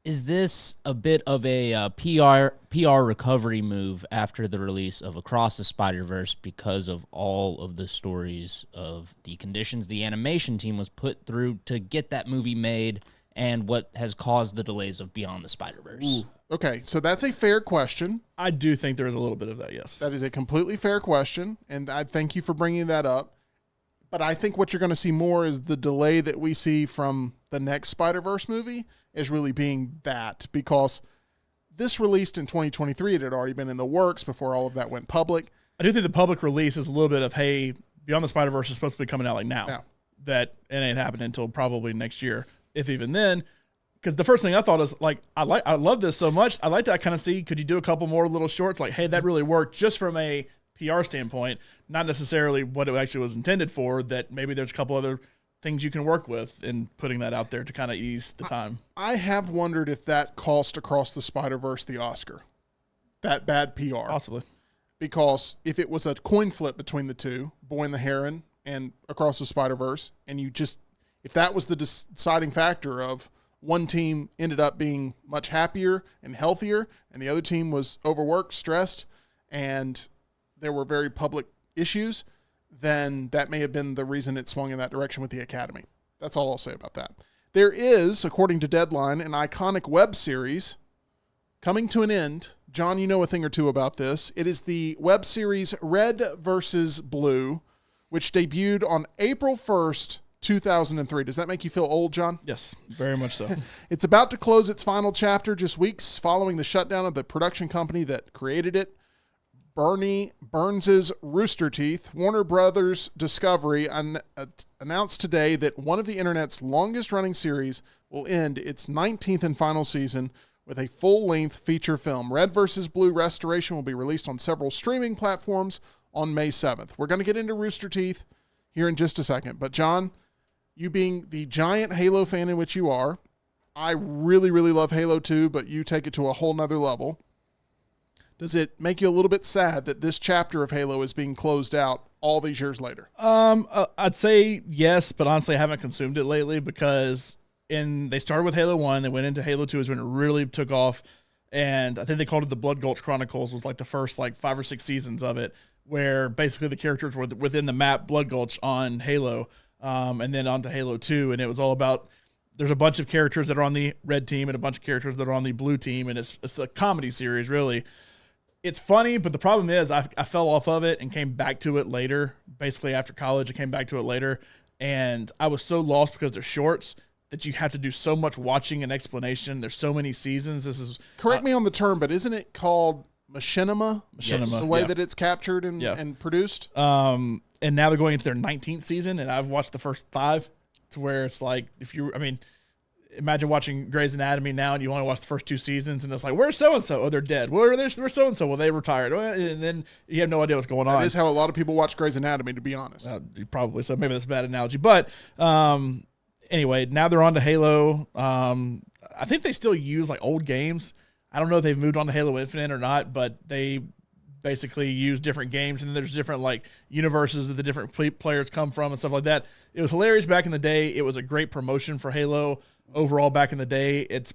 is this a bit of a PR recovery move after the release of Across the Spider-Verse because of all of the stories of the conditions the animation team was put through to get that movie made and what has caused the delays of Beyond the Spider-Verse? Okay, so that's a fair question. I do think there is a little bit of that, yes. That is a completely fair question, and I thank you for bringing that up. But I think what you're going to see more is the delay that we see from the next Spider-Verse movie is really being that, because this released in 2023. It had already been in the works before all of that went public. I do think the public release is a little bit of, hey, Beyond the Spider-Verse is supposed to be coming out like now. That it ain't happening until probably next year, if even then. Because the first thing I thought is, like, I love this so much. I like to kind of see, could you do a couple more little shorts? Like, hey, that really worked just from a PR standpoint, not necessarily what it actually was intended for, that maybe there's a couple other things you can work with in putting that out there to kind of ease the time. I have wondered if that cost Across the Spider-Verse the Oscar. That bad PR. Possibly. Because if it was a coin flip between the two, Boy and the Heron and Across the Spider-Verse, and if that was the deciding factor of one team ended up being much happier and healthier, and the other team was overworked, stressed, and there were very public issues, then that may have been the reason it swung in that direction with the Academy. That's all I'll say about that. There is, according to Deadline, an iconic web series coming to an end. John, you know a thing or two about this. It is the web series Red vs. Blue, which debuted on April 1st, 2003. Does that make you feel old, John? Yes, very much so. It's about to close its final chapter just weeks following the shutdown of the production company that created it. Bernie Burns' Rooster Teeth, Warner Brothers Discovery, announced today that one of the internet's longest-running series will end its 19th and final season with a full-length feature film. Red vs. Blue Restoration will be released on several streaming platforms on May 7th. We're going to get into Rooster Teeth here in just a second. But, John, you being the giant Halo fan in which you are, I really, really love Halo 2, but you take it to a whole nother level. Does it make you a little bit sad that this chapter of Halo is being closed out all these years later? I'd say yes, but honestly, I haven't consumed it lately because they started with Halo 1, they went into Halo 2 is when it really took off, and I think they called it the Blood Gulch Chronicles, was like the first 5 or 6 seasons of it, where basically the characters were within the map Blood Gulch on Halo, and then onto Halo 2, and it was all about there's a bunch of characters that are on the red team and a bunch of characters that are on the blue team, and it's a comedy series, really. It's funny, but the problem is I fell off of it and came back to it later. Basically, after college, I came back to it later, and I was so lost because they're shorts that you have to do so much watching and explanation. There's so many seasons. This is correct me on the term, but isn't it called machinima? Machinima, the way that it's captured and produced. And now they're going into their 19th season, and I've watched the first 5, to where it's like imagine watching Grey's Anatomy now and you only watch the first 2 seasons and it's like, where's so-and-so? Oh, they're dead. Where's so-and-so? Well, they retired. And then you have no idea what's going on. That is how a lot of people watch Grey's Anatomy, to be honest. Probably. So maybe that's a bad analogy. But anyway, now they're on to Halo. I think they still use old games. I don't know if they've moved on to Halo Infinite or not, but they basically use different games, and then there's different universes that the different players come from and stuff like that. It was hilarious back in the day. It was a great promotion for Halo overall back in the day. It's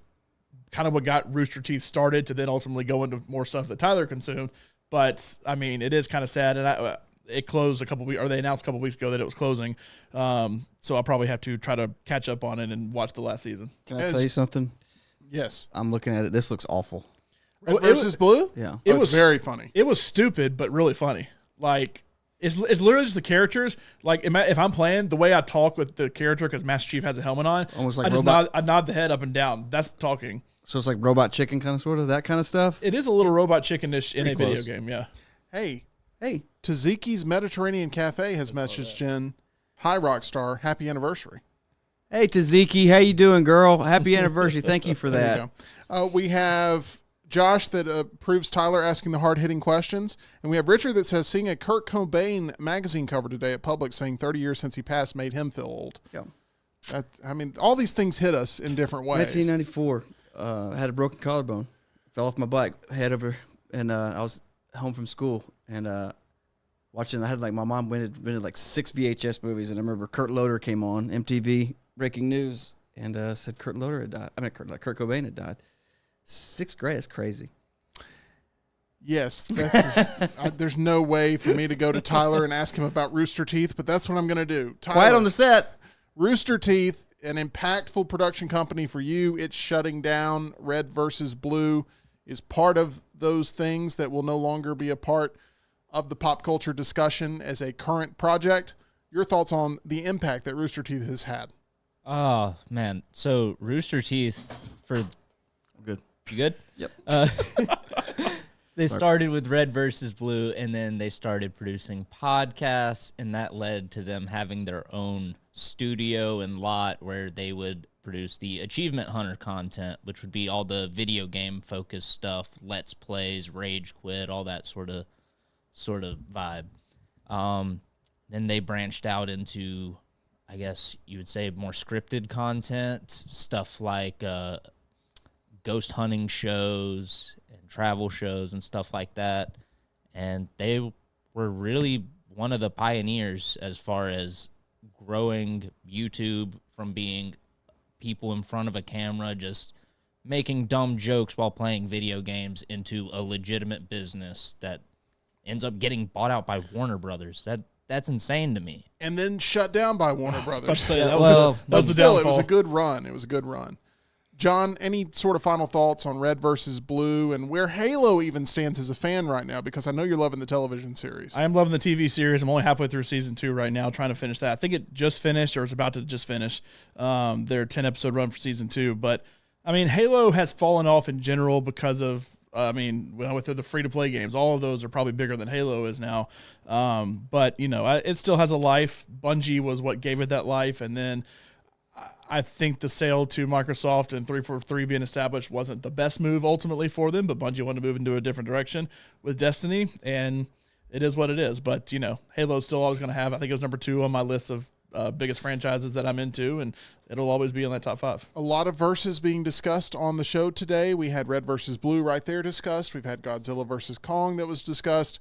kind of what got Rooster Teeth started to then ultimately go into more stuff that Tyler consumed. But it is kind of sad, and it closed a couple weeks, or they announced a couple weeks ago that it was closing. So I'll probably have to try to catch up on it and watch the last season. Can I tell you something? Yes. I'm looking at it. This looks awful. Red versus Blue? Yeah. It was very funny. It was stupid, but really funny. It's literally just the characters. If I'm playing, the way I talk with the character, because Master Chief has a helmet on, almost like I just robot. I nod the head up and down. That's talking. So it's like Robot Chicken kind of sort of, that kind of stuff? It is a little Robot Chicken-ish in a Pretty video close. game, yeah. Hey, Hey. Taziki's Mediterranean Cafe has messaged in, "Hi, Rockstar. Happy anniversary." Hey, Taziki, how you doing, girl? Happy anniversary. Thank you for There that. you go. We have Josh that approves Tyler asking the hard-hitting questions. And we have Richard that says, seeing a Kurt Cobain magazine cover today at Publix saying 30 years since he passed made him feel old. Yeah. I mean, all these things hit us in different ways. 1994, I had a broken collarbone. Fell off my bike, head over, and I was home from school and watching. I had my mom rented like 6 VHS movies, and I remember Kurt Loder came on MTV breaking news and said Kurt Loder had died. I mean, Kurt Cobain had died. 6th grade, that's crazy. Yes, there's no way for me to go to Tyler and ask him about Rooster Teeth, but that's what I'm going to do. Tyler, Quiet on the set. Rooster Teeth, an impactful production company for you. It's shutting down. Red versus Blue is part of those things that will no longer be a part of the pop culture discussion as a current project. Your thoughts on the impact that Rooster Teeth has had? Oh, man. So Rooster Teeth, for Good. you good? Yep. They started with Red versus Blue, and then they started producing podcasts, and that led to them having their own studio and lot where they would produce the Achievement Hunter content, which would be all the video game focused stuff, Let's Plays, Rage Quit, all that sort of vibe. Then they branched out into, I guess you would say, more scripted content, stuff like ghost hunting shows and travel shows and stuff like that. And they were really one of the pioneers as far as growing YouTube from being people in front of a camera just making dumb jokes while playing video games into a legitimate business that ends up getting bought out by Warner Brothers. That's insane to me. And then shut down by Warner Brothers. That was a Still, it was downfall. a good run. It was a good run. John, any sort of final thoughts on Red versus Blue and where Halo even stands as a fan right now? Because I know you're loving the television series. I am loving the TV series. I'm only halfway through season 2 right now, trying to finish that. I think it just finished or it's about to just finish their 10-episode run for season 2. But, I mean, Halo has fallen off in general because of, with the free-to-play games. All of those are probably bigger than Halo is now. But, it still has a life. Bungie was what gave it that life. And then I think the sale to Microsoft and 343 being established wasn't the best move ultimately for them, but Bungie wanted to move into a different direction with Destiny, and it is what it is. But, Halo's still always going to have, I think it was number 2 on my list of biggest franchises that I'm into, and it'll always be in that top 5. A lot of verses being discussed on the show today. We had Red versus Blue right there discussed. We've had Godzilla versus Kong that was discussed,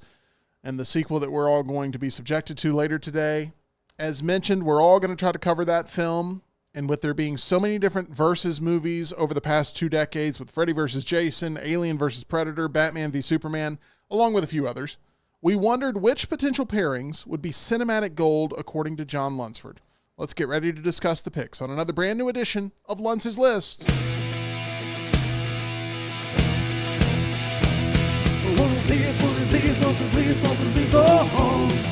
and the sequel that we're all going to be subjected to later today. As mentioned, we're all going to try to cover that film. And with there being so many different versus movies over the past 2 decades with Freddy versus Jason, Alien versus Predator, Batman v Superman, along with a few others, we wondered which potential pairings would be cinematic gold according to John Lunsford. Let's get ready to discuss the picks on another brand new edition of Luntz's List. What is this? What is this? Luntz's List, Luntz's List, oh.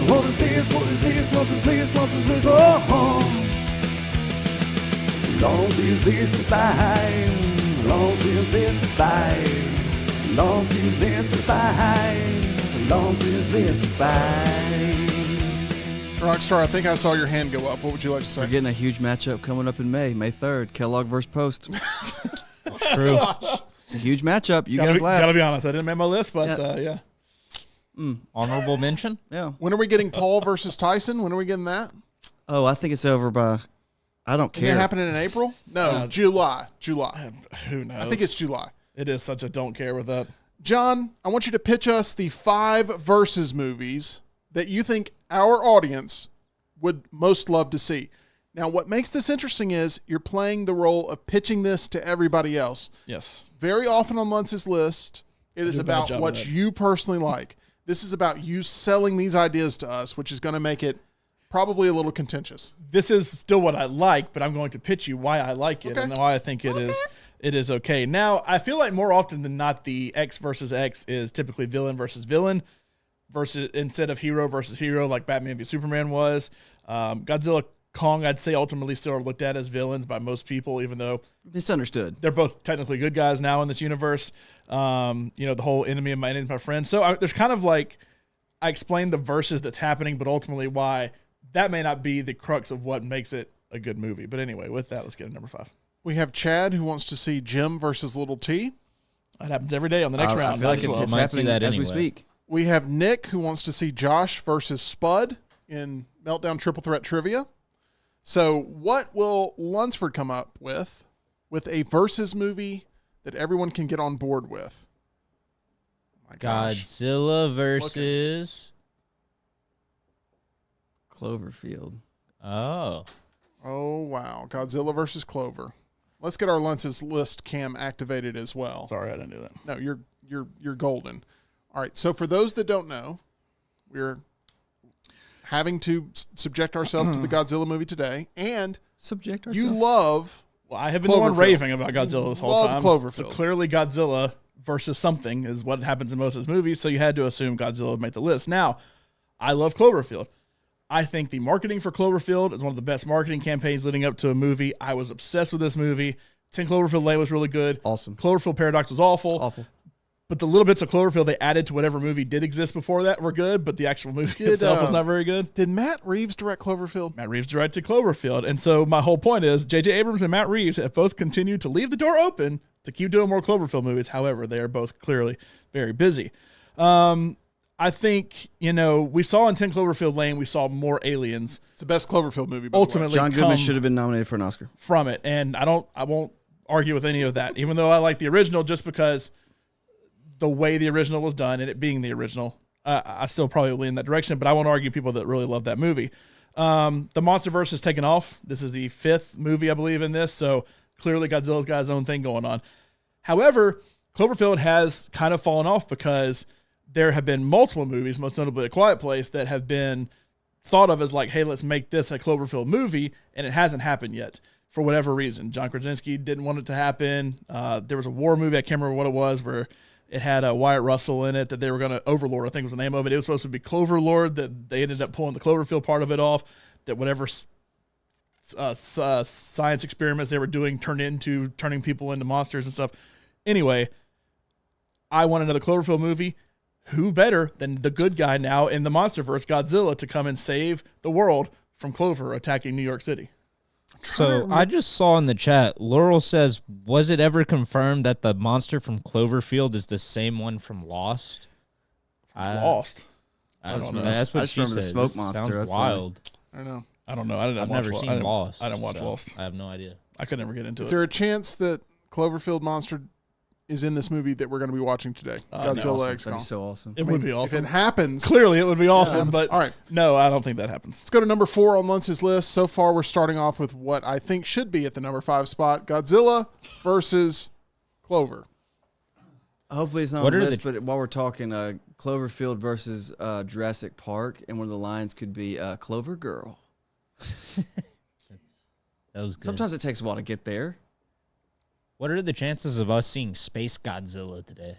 What is this? What is this? Luntz's List, Luntz's List, oh. Luntz's List to five. Luntz's List to five. Luntz's List to five. Luntz's List to five. Rockstar, I think I saw your hand go up. What would you like to say? We're getting a huge matchup coming up in May 3rd. Kellogg versus Post. True. It's a huge matchup. You guys laugh. Gotta be honest, I didn't make my list, but yeah. Honorable mention? Yeah. When are we getting Paul versus Tyson? When are we getting that? Oh, I think it's over by. I don't Isn't it care. happening in April? No, July. Who knows? I think it's July. It is such a don't care with that. John, I want you to pitch us the 5 versus movies that you think our audience would most love to see. Now, what makes this interesting is you're playing the role of pitching this to everybody else. Yes. Very often on Luntz's List, it is do a bad about job what of that. you personally like. This is about you selling these ideas to us, which is going to make it probably a little contentious. This is still what I like, but I'm going to pitch you why I like it and why I think it is okay. Now, I feel like more often than not, the X versus X is typically villain versus villain versus instead of hero versus hero like Batman v Superman was. Godzilla, Kong, I'd say ultimately still are looked at as villains by most people, even though Misunderstood. they're both technically good guys now in this universe. The whole enemy of my enemy is my friend. So there's kind of like, I explained the verses that's happening, but ultimately why that may not be the crux of what makes it a good movie. But anyway, with that, let's get to number 5. We have Chad who wants to see Jim versus Little T. That happens every day on the next round. I feel like it's Might see happening that as we anyway. speak. We have Nick who wants to see Josh versus Spud in Meltdown Triple Threat Trivia. So what will Lunsford come up with a versus movie that everyone can get on board with? Oh my gosh. Godzilla versus. Cloverfield. Oh. Oh, wow. Godzilla versus Clover. Let's get our Lunce's list cam activated as well. Sorry, I didn't do that. No, you're golden. All right. So for those that don't know, we're having to subject ourselves to the Godzilla movie today, and Subject you ourselves. love Well, I have been the one Cloverfield. raving about Godzilla this whole Love time. Cloverfield. So clearly Godzilla versus something is what happens in most of his movies, so you had to assume Godzilla would make the list. Now, I love Cloverfield. I think the marketing for Cloverfield is one of the best marketing campaigns leading up to a movie. I was obsessed with this movie. 10 Cloverfield Lane was really good. Awesome. Cloverfield Paradox was awful. Awful. But the little bits of Cloverfield they added to whatever movie did exist before that were good, but the actual movie itself was not very good. Did Matt Reeves direct Cloverfield? Matt Reeves directed Cloverfield. And so my whole point is J.J. Abrams and Matt Reeves have both continued to leave the door open to keep doing more Cloverfield movies. However, they are both clearly very busy. I think, we saw in 10 Cloverfield Lane, we saw more aliens It's the best Cloverfield movie. By the way. ultimately John Goodman come should have been nominated for an Oscar. from it. And I won't argue with any of that, even though I like the original just because the way the original was done and it being the original, I still probably lean in that direction, but I won't argue people that really love that movie. The MonsterVerse has taken off. This is the 5th movie, I believe, in this, so clearly Godzilla's got his own thing going on. However, Cloverfield has kind of fallen off because there have been multiple movies, most notably A Quiet Place, that have been thought of as like, hey, let's make this a Cloverfield movie, and it hasn't happened yet for whatever reason. John Krasinski didn't want it to happen. There was a war movie, I can't remember what it was, where it had Wyatt Russell in it that they were going to, Overlord, I think was the name of it. It was supposed to be Cloverlord, that they ended up pulling the Cloverfield part of it off, that whatever science experiments they were doing turned into turning people into monsters and stuff. Anyway, I want another Cloverfield movie. Who better than the good guy now in the MonsterVerse, Godzilla, to come and save the world from Clover attacking New York City? So I just saw in the chat, Laurel says, was it ever confirmed that the monster from Cloverfield is the same one from Lost? Lost. I don't know. I That's what just she remember the said. smoke This monster, sounds that's wild. I don't know. I don't know. I didn't I've watch never Lo- seen I didn't- Lost. I didn't watch so Lost. I have no idea. I could never get into Is it. there a chance that Cloverfield Monster is in this movie that we're going to be watching today? No. Godzilla Awesome. X That'd Kong. be so awesome. It would be awesome. If it happens, Clearly, it would be awesome, but all right. no, I don't think that happens. Let's go to number 4 on Lunce's list. So far, we're starting off with what I think should be at the number 5 spot: Godzilla versus Clover. Hopefully it's not What on are the list, the- but while we're talking Cloverfield versus Jurassic Park, and one of the lines could be Clover Girl. That was good. Sometimes it takes a while to get there. What are the chances of us seeing Space Godzilla today?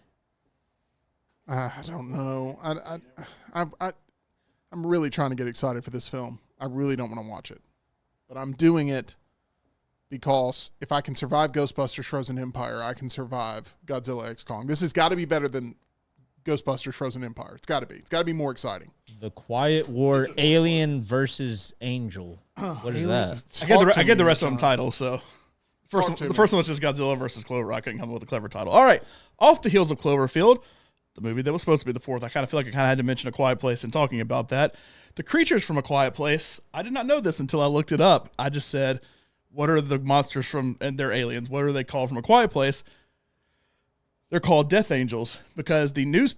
I don't know. I'm really trying to get excited for this film. I really don't want to watch it, but I'm doing it because if I can survive Ghostbusters Frozen Empire, I can survive Godzilla X Kong. This has got to be better than Ghostbusters Frozen Empire. It's got to be. It's got to be more exciting. The Quiet War, Alien versus Angel. What is that? I get the rest of them titles, so. Talk to The me. first one was just Godzilla versus Clover. I couldn't come up with a clever title. All right. Off the heels of Cloverfield, the movie that was supposed to be the 4th, I kind of feel like I kind of had to mention A Quiet Place in talking about that. The creatures from A Quiet Place, I did not know this until I looked it up. I just said, what are the monsters from, and they're aliens, what are they called from A Quiet Place? They're called Death Angels because the news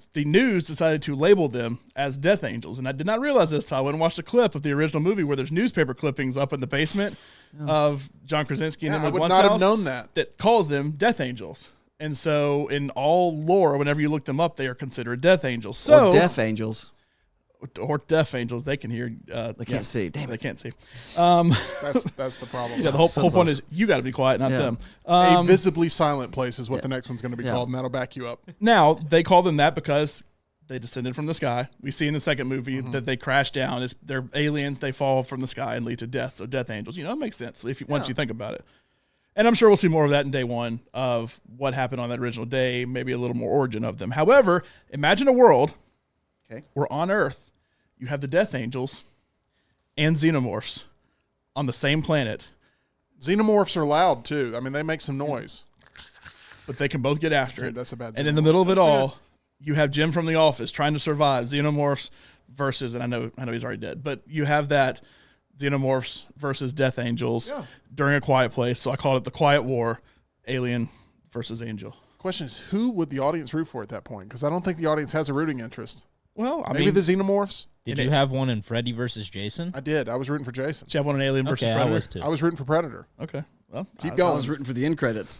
decided to label them as Death Angels. And I did not realize this. So I went and watched a clip of the original movie where there's newspaper clippings up in the basement of John Krasinski and Yeah, I Emily would Blunt's not have house known that. that calls them Death Angels. And so in all lore, whenever you look them up, they are considered Death Angels. So Or Deaf Angels. or Deaf Angels, they can hear. They can't see. Damn They it. can't see. That's the problem. Yeah, the whole So point close. is you got to be quiet, not Yeah. them. A visibly silent place is what the next one's going to be Yeah. called, and that'll back you up. Now, they call them that because they descended from the sky. We see in the second movie that they crash down. They're aliens. They fall from the sky and lead to death. So Death Angels. It makes sense once you think about it. And I'm sure we'll see more of that in day 1 of what happened on that original day, maybe a little more origin of them. However, imagine a world Okay. where on Earth you have the Death Angels and xenomorphs on the same planet, Xenomorphs are loud too. I mean, they make some noise. but they can both get after it. That's a bad. And in the middle of it all, you have Jim from The Office trying to survive xenomorphs versus, and I know he's already dead, but you have that xenomorphs versus Death Angels during A Quiet Place. So I called it the Quiet War, Alien versus Angel. Question is, who would the audience root for at that point? Because I don't think the audience has a rooting interest. Well, I Maybe mean, the Xenomorphs. Did you have one in Freddy versus Jason? I did. I was rooting for Jason. did you have one in Alien versus Okay, I Predator? was too. I was rooting for Predator. Okay. Well, Keep I going. was rooting for the end credits.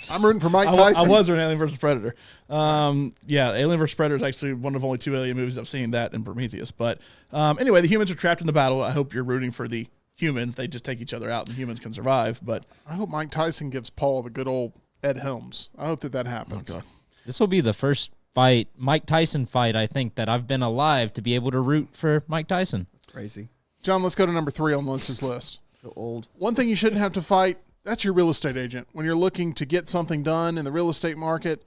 I'm rooting for Mike I Tyson. was rooting Alien versus Predator. Yeah, Alien versus Predator is actually one of only 2 Alien movies I've seen, that and Prometheus. But anyway, the humans are trapped in the battle. I hope you're rooting for the humans. They just take each other out and humans can survive. But I hope Mike Tyson gives Paul the good old Ed Helms. I hope that happens. Oh, God. This will be the first Mike Tyson fight, I think, that I've been alive to be able to root for Mike Tyson. Crazy. John, let's go to number 3 on Lince's list. Feel old. One thing you shouldn't have to fight, that's your real estate agent. When you're looking to get something done in the real estate market,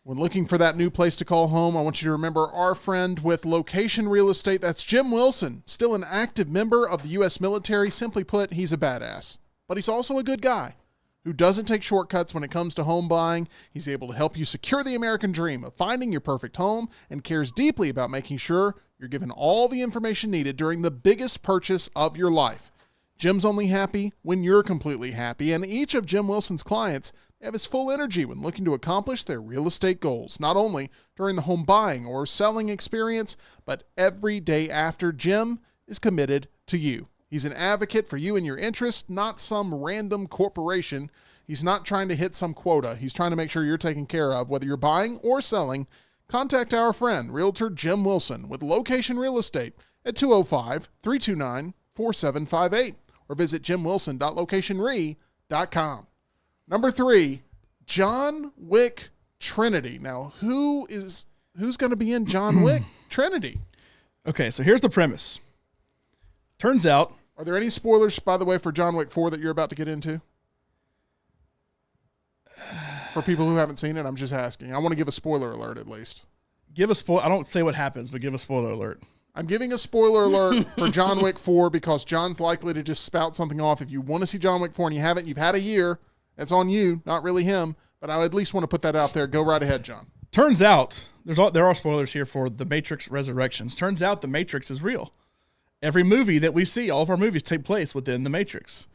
when looking for that new place to call home, I want you to remember our friend with Location Real Estate. That's Jim Wilson, still an active member of the U.S. military. Simply put, he's a badass. But he's also a good guy who doesn't take shortcuts when it comes to home buying. He's able to help you secure the American dream of finding your perfect home and cares deeply about making sure you're given all the information needed during the biggest purchase of your life. Jim's only happy when you're completely happy, and each of Jim Wilson's clients have his full energy when looking to accomplish their real estate goals, not only during the home buying or selling experience, but every day after. Jim is committed to you. He's an advocate for you and your interests, not some random corporation. He's not trying to hit some quota. He's trying to make sure you're taken care of, whether you're buying or selling. Contact our friend, Realtor Jim Wilson, with Location Real Estate at 205-329-4758 or visit jimwilson.locationre.com. Number 3, John Wick Trinity. Now, who's going to be in John Wick Trinity? Okay, so here's the premise. Turns out, Are there any spoilers, by the way, for John Wick 4 that you're about to get into? For people who haven't seen it, I'm just asking. I want to give a spoiler alert at least. give a spoil. I don't say what happens, but give a spoiler alert. I'm giving a spoiler alert for John Wick 4 because John's likely to just spout something off. If you want to see John Wick 4 and you haven't, you've had a year. It's on you, not really him. But I at least want to put that out there. Go right ahead, John. Turns out, there are spoilers here for The Matrix Resurrections. Turns out The Matrix is real. Every movie that we see, all of our movies take place within The Matrix.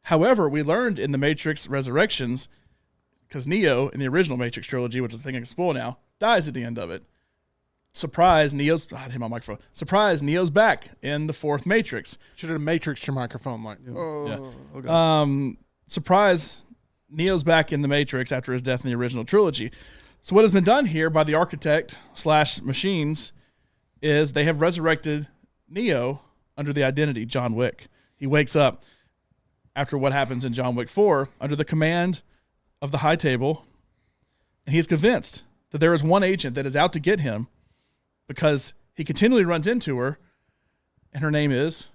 However, we learned in The Matrix Resurrections, because Neo in the original Matrix trilogy, which is the thing I can spoil now, dies at the end of it. Surprise, Neo's... I hit my microphone. Surprise, Neo's back in the fourth Matrix. Should have matrixed your microphone like. Surprise, Neo's back in the Matrix after his death in the original trilogy. So what has been done here by the architect / machines is they have resurrected Neo under the identity John Wick. He wakes up after what happens in John Wick 4 under the command of the High Table, and he is convinced that there is one agent that is out to get him because he continually runs into her, and her name is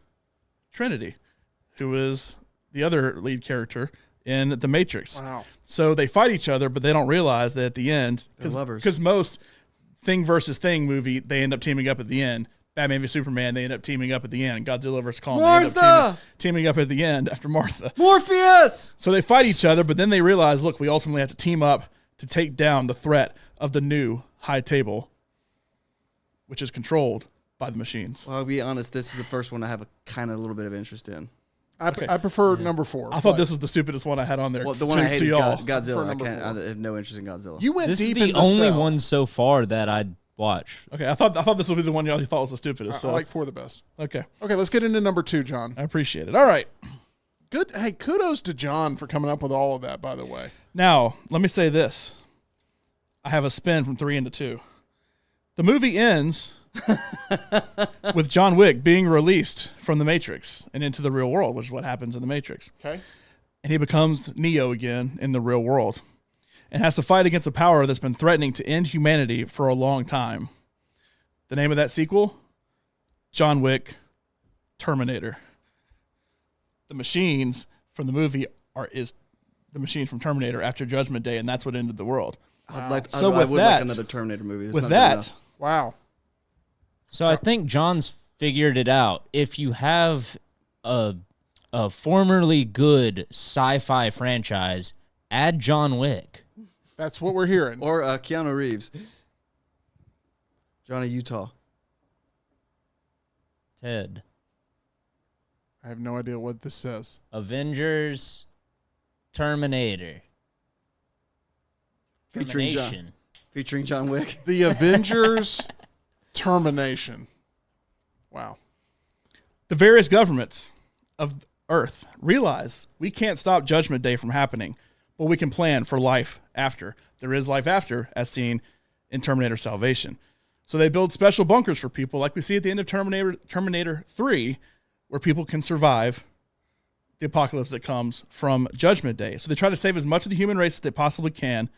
Trinity, who is the other lead character in The Matrix. Wow. So they fight each other, but they don't realize that at the end, They're lovers. because most thing versus thing movie, they end up teaming up at the end. Batman v Superman, they end up teaming up at the end. Godzilla vs. Kong, they end up Martha! teaming up at the end after Martha. Morpheus! So they fight each other, but then they realize, look, we ultimately have to team up to take down the threat of the new High Table, which is controlled by the machines. Well, I'll be honest, this is the first one I have a little bit of interest in. I prefer number 4. I thought this was the stupidest one I had on there. Well, the one I hate is y'all. Godzilla. number I 4. have no interest in Godzilla. You went This is deep the into only Cell. one so far that I'd watch. Okay, I thought this would be the one y'all thought was the stupidest. I So like 4 the best. okay, Okay, let's get into number 2, John. I appreciate it. All right. Good. Hey, kudos to John for coming up with all of that, by the way. Now, let me say this. I have a spin from 3 into 2. The movie ends with John Wick being released from the Matrix and into the real world, which is what happens in the Matrix. Okay. And he becomes Neo again in the real world and has to fight against a power that's been threatening to end humanity for a long time. The name of that sequel? John Wick Terminator. The machines from the movie is the machines from Terminator after Judgment Day, and that's what ended the world. I'd like, So I with would that- like another Terminator movie. It's With not good that, enough. Wow. So I think John's figured it out. If you have a formerly good sci-fi franchise, add John Wick. That's what we're hearing. Or Keanu Reeves. Johnny Utah. Ted. I have no idea what this says. Avengers, Terminator. Featuring John Wick. The Avengers Termination. Wow. The various governments of Earth realize we can't stop Judgment Day from happening, but we can plan for life after. There is life after, as seen in Terminator Salvation. So they build special bunkers for people, like we see at the end of Terminator 3, where people can survive the apocalypse that comes from Judgment Day. So they try to save as much of the human race as they possibly can,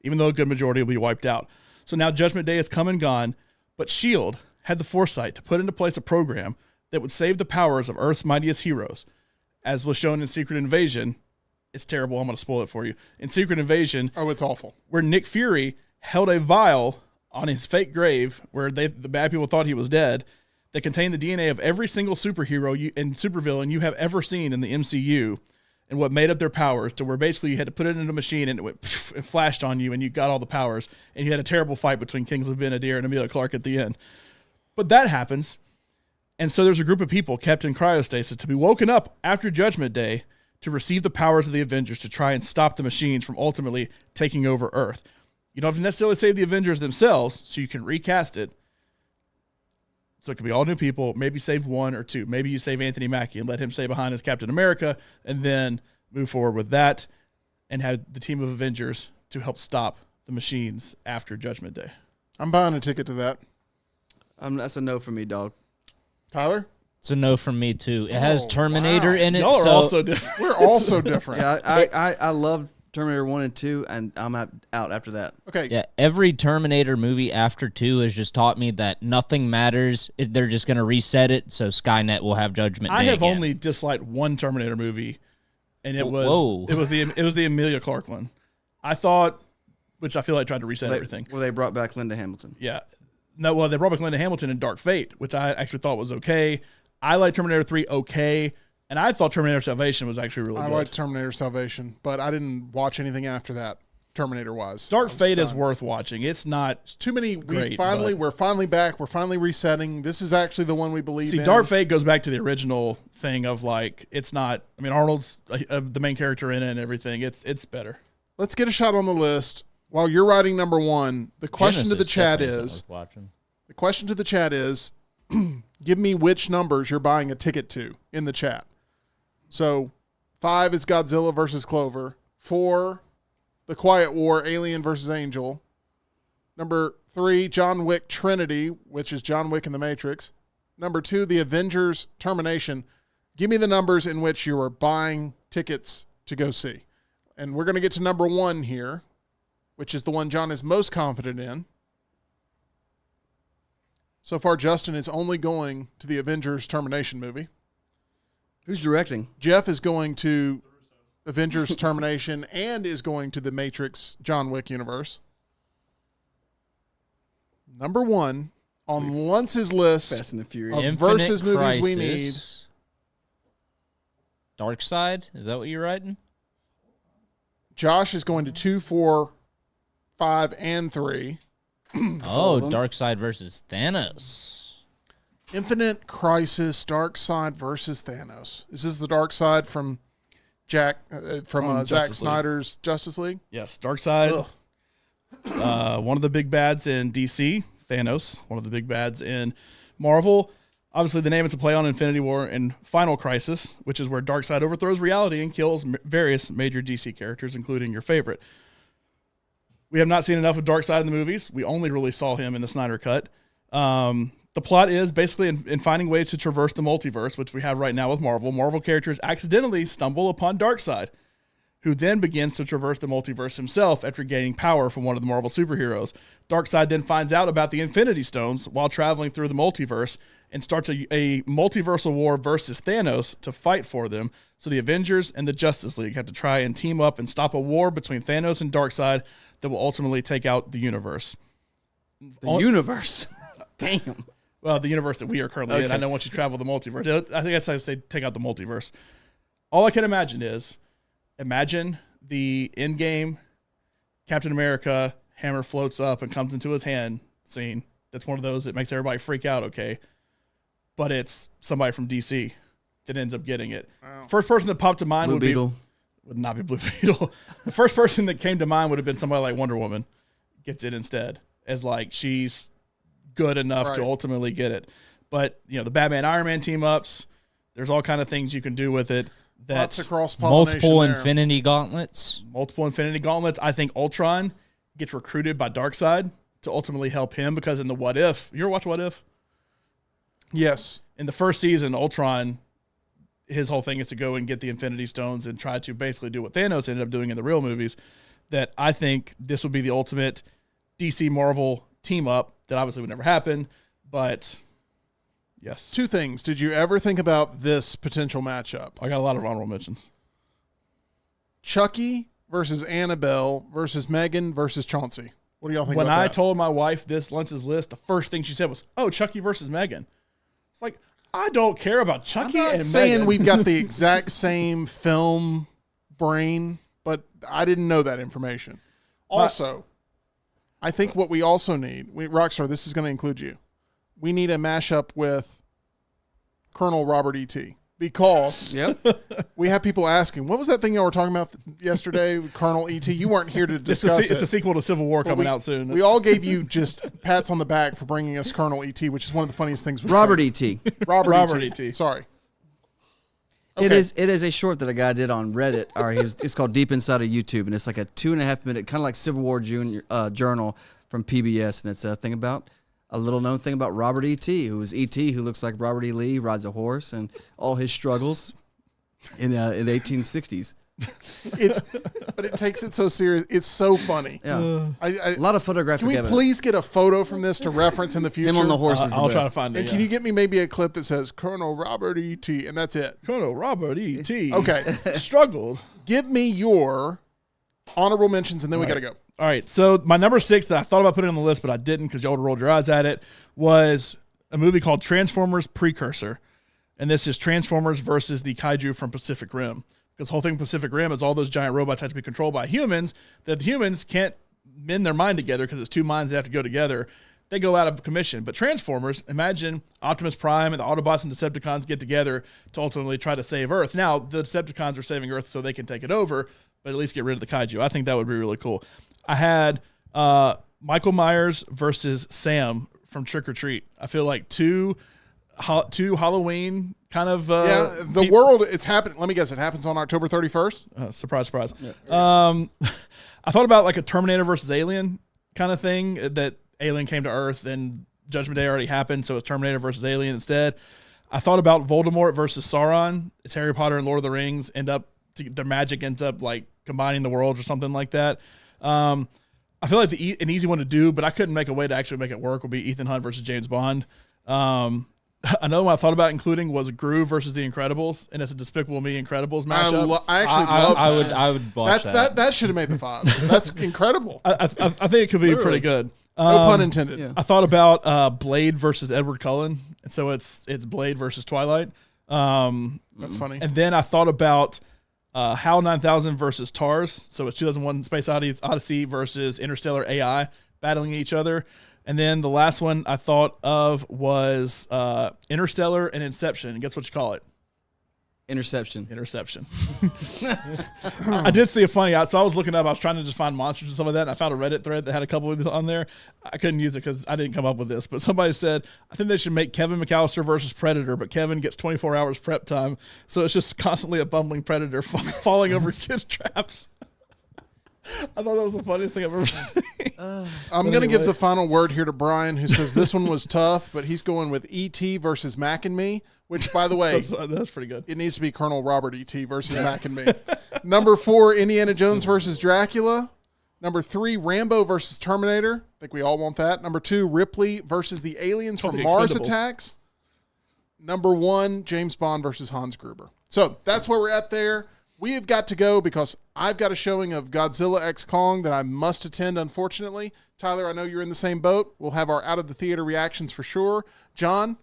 even though a good majority will be wiped out. So now Judgment Day has come and gone, but S.H.I.E.L.D. had the foresight to put into place a program that would save the powers of Earth's mightiest heroes. As was shown in Secret Invasion, it's terrible, I'm going to spoil it for you. In Secret Invasion... Oh, it's awful. Where Nick Fury held a vial on his fake grave, where the bad people thought he was dead, that contained the DNA of every single superhero and supervillain you have ever seen in the MCU, and what made up their powers, to where basically you had to put it in a machine and it flashed on you and you got all the powers, and you had a terrible fight between Kingsley Ben-Adir and Emilia Clarke at the end. But that happens, and so there's a group of people kept in cryostasis to be woken up after Judgment Day to receive the powers of the Avengers to try and stop the machines from ultimately taking over Earth. You don't have to necessarily save the Avengers themselves, so you can recast it. So it could be all new people, maybe save one or two. Maybe you save Anthony Mackie and let him stay behind as Captain America, and then move forward with that and have the team of Avengers to help stop the machines after Judgment Day. I'm buying a ticket to that. That's a no for me, dog. Tyler? It's a no from me, too. It has Terminator wow. in it. Y'all are so also different. We're also different. Yeah, I love Terminator 1 and 2, and I'm out after that. Okay. Yeah, every Terminator movie after 2 has just taught me that nothing matters. They're just going to reset it, so Skynet will have Judgment Day I have again. only disliked one Terminator movie, and it was the Emilia Clarke one. I thought, which I feel like tried to reset everything. Well, they brought back Linda Hamilton. Yeah. No, well, they brought back Linda Hamilton in Dark Fate, which I actually thought was okay. I like Terminator 3 okay, and I thought Terminator Salvation was actually really good. I like Terminator Salvation, but I didn't watch anything after that, Terminator-wise. Dark Fate is worth watching. It's not It's too many. great, We're finally back. We're finally resetting. This is actually the one we believe in. See, Dark Fate goes back to the original thing of like, it's not, I mean, Arnold's the main character in it and everything. It's better. Let's get a shot on the list. While you're writing number one, the question to the chat is, give me which numbers you're buying a ticket to in the chat. So 5 is Godzilla versus Culver. 4, The Quiet War, Alien versus Angel. Number 3, John Wick Trinity, which is John Wick and the Matrix. Number 2, The Avengers Termination. Give me the numbers in which you are buying tickets to go see. And we're going to get to number 1 here, which is the one John is most confident in. So far, Justin is only going to the Avengers Termination movie. Who's directing? Jeff is going to Avengers Termination and is going to the Matrix John Wick universe. Number 1 on Luntz's list Fast and the of Furious. versus movies we need. Dark Side? Is that what you're writing? Josh is going to 2, 4, 5, and 3. Oh, Dark Side versus Thanos. Infinite Crisis, Dark Side versus Thanos. Is this the Dark Side from Zack Justice Snyder's Justice League? Yes, Dark Side. One of the big bads in DC, Thanos. One of the big bads in Marvel. Obviously, the name is a play on Infinity War and Final Crisis, which is where Darkseid overthrows reality and kills various major DC characters, including your favorite. We have not seen enough of Darkseid in the movies. We only really saw him in the Snyder Cut. The plot is basically in finding ways to traverse the multiverse, which we have right now with Marvel. Marvel characters accidentally stumble upon Darkseid, who then begins to traverse the multiverse himself after gaining power from one of the Marvel superheroes. Darkseid then finds out about the Infinity Stones while traveling through the multiverse and starts a multiversal war versus Thanos to fight for them. So the Avengers and the Justice League have to try and team up and stop a war between Thanos and Darkseid that will ultimately take out the universe. The universe. Damn. Well, the universe that we are currently in. I know once you travel the multiverse. I think that's how I say take out the multiverse. All I can imagine is the in-game Captain America hammer floats up and comes into his hand scene. That's one of those that makes everybody freak out, okay? But it's somebody from DC that ends up getting it. Wow. First person that popped to mind would not be Blue Beetle. The first person that came to mind would have been somebody like Wonder Woman. Gets it instead, as like she's good enough to ultimately get it. But the Batman Iron Man team ups, there's all kind of things you can do with it. Lots of cross-pollination multiple there. Infinity Gauntlets. I think Ultron gets recruited by Darkseid to ultimately help him, because in the What If, you ever watch What If? Yes. In the first season, Ultron, his whole thing is to go and get the Infinity Stones and try to basically do what Thanos ended up doing in the real movies. That I think this would be the ultimate DC Marvel team up that obviously would never happen, but yes. Two things. Did you ever think about this potential matchup? I got a lot of honorable mentions. Chucky versus Annabelle versus Megan versus Chauncey. What do y'all think when about that? I told my wife this Lence's list, the first thing she said was, "Oh, Chucky versus Megan." It's like, I don't care about Chucky I'm not and saying Megan. we've got the exact same film brain, but I didn't know that information. Also, I think what we also need, Rockstar, this is going to include you. We need a mashup with Colonel Robert E.T. because we have people asking, what was that thing y'all were talking about yesterday, Colonel E.T.? You weren't here to discuss it. It's a sequel to Civil War coming out soon. We all gave you just pats on the back for bringing us Colonel E.T., which is one of the funniest things we've Robert seen. E.T. Robert E.T. Sorry. Okay. It is a short that a guy did on Reddit, or it's called Deep Inside of YouTube, and it's like a 2.5 minute, kind of like Civil War journal from PBS, and it's a little known thing about Robert E.T., who is E.T., who looks like Robert E. Lee, rides a horse, and all his struggles in the 1860s. But it takes it so serious. It's so funny. Yeah, a lot of photographic Can we evidence. please get a photo from this to reference in the future? Him on the horse is the I'll best. try to find it. And can you get me maybe a clip that says Colonel Robert E.T. and that's it? Colonel Robert E.T. Okay. struggled. Give me your honorable mentions and then we got to go. All right, so my number 6 that I thought about putting on the list, but I didn't because y'all would have rolled your eyes at it, was a movie called Transformers Precursor. And this is Transformers versus the kaiju from Pacific Rim. Because the whole thing Pacific Rim is all those giant robots have to be controlled by humans, that the humans can't mend their mind together because it's two minds that have to go together. They go out of commission. But Transformers, imagine Optimus Prime and the Autobots and Decepticons get together to ultimately try to save Earth. Now, the Decepticons are saving Earth so they can take it over, but at least get rid of the kaiju. I think that would be really cool. I had Michael Myers versus Sam from Trick or Treat. I feel like two Halloween kind of the world, it's happening. Let me guess, it happens on October 31st? Surprise. Yeah. I thought about like a Terminator versus Alien kind of thing, that Alien came to Earth and Judgment Day already happened, so it's Terminator versus Alien instead. I thought about Voldemort versus Sauron. It's Harry Potter and Lord of the Rings. Their magic ends up like combining the worlds or something like that. I feel like an easy one to do, but I couldn't make a way to actually make it work, would be Ethan Hunt versus James Bond. Another one I thought about including was Gru versus the Incredibles, and it's a Despicable Me Incredibles matchup. I actually love that. I would watch that. That should have made the 5. That's incredible. I think it could be pretty good. No pun intended. Yeah. I thought about Blade versus Edward Cullen, and so it's Blade versus Twilight. That's funny. And then I thought about HAL 9000 versus TARS, so it's 2001 Space Odyssey versus Interstellar AI battling each other. And then the last one I thought of was Interstellar and Inception. And guess what you call it? Interception. I did see a funny, so I was looking up, I was trying to just find monsters and some of that, and I found a Reddit thread that had a couple of these on there. I couldn't use it because I didn't come up with this, but somebody said, I think they should make Kevin McAllister versus Predator, but Kevin gets 24 hours prep time, so it's just constantly a bumbling predator falling over kids' traps. I thought that was the funniest thing I've ever seen. I'm going to give the final word here to Brian, who says this one was tough, but he's going with E.T. versus Mac and Me, which, by the way, that's pretty good. it needs to be Colonel Robert E.T. versus Mac and Me. Number 4, Indiana Jones versus Dracula. Number 3, Rambo versus Terminator. I think we all want that. Number 2, Ripley versus the aliens from the Mars Expendables. Number 1, James Bond versus Hans Gruber. So that's where we're at there. We have got to go because I've got a showing of Godzilla X Kong that I must attend, unfortunately. Tyler, I know you're in the same boat. We'll have our out-of-the-theater reactions for sure. John,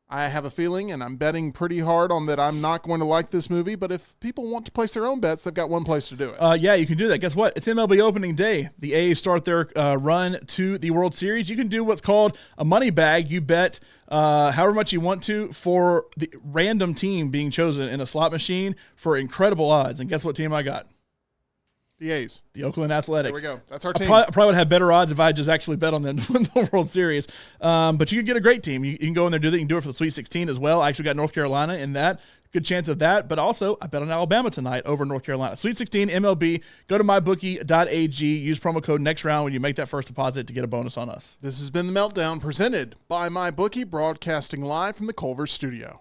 I have a feeling, and I'm betting pretty hard on that I'm not going to like this movie, but if people want to place their own bets, they've got one place to do it. Yeah, you can do that. Guess what? It's MLB opening day. The A's start their run to the World Series. You can do what's called a money bag. You bet however much you want to for the random team being chosen in a slot machine for incredible odds. And guess what team I got? The A's. The Oakland Athletics. There we go. That's our team. I probably would have better odds if I just actually bet on them to win the World Series. But you can get a great team. You can go in there and do that. You can do it for the Sweet 16 as well. I actually got North Carolina in that. Good chance of that. But also, I bet on Alabama tonight over North Carolina. Sweet 16, MLB. Go to mybookie.ag. Use promo code next round when you make that first deposit to get a bonus on us. This has been The Meltdown, presented by MyBookie, broadcasting live from the Culver studio.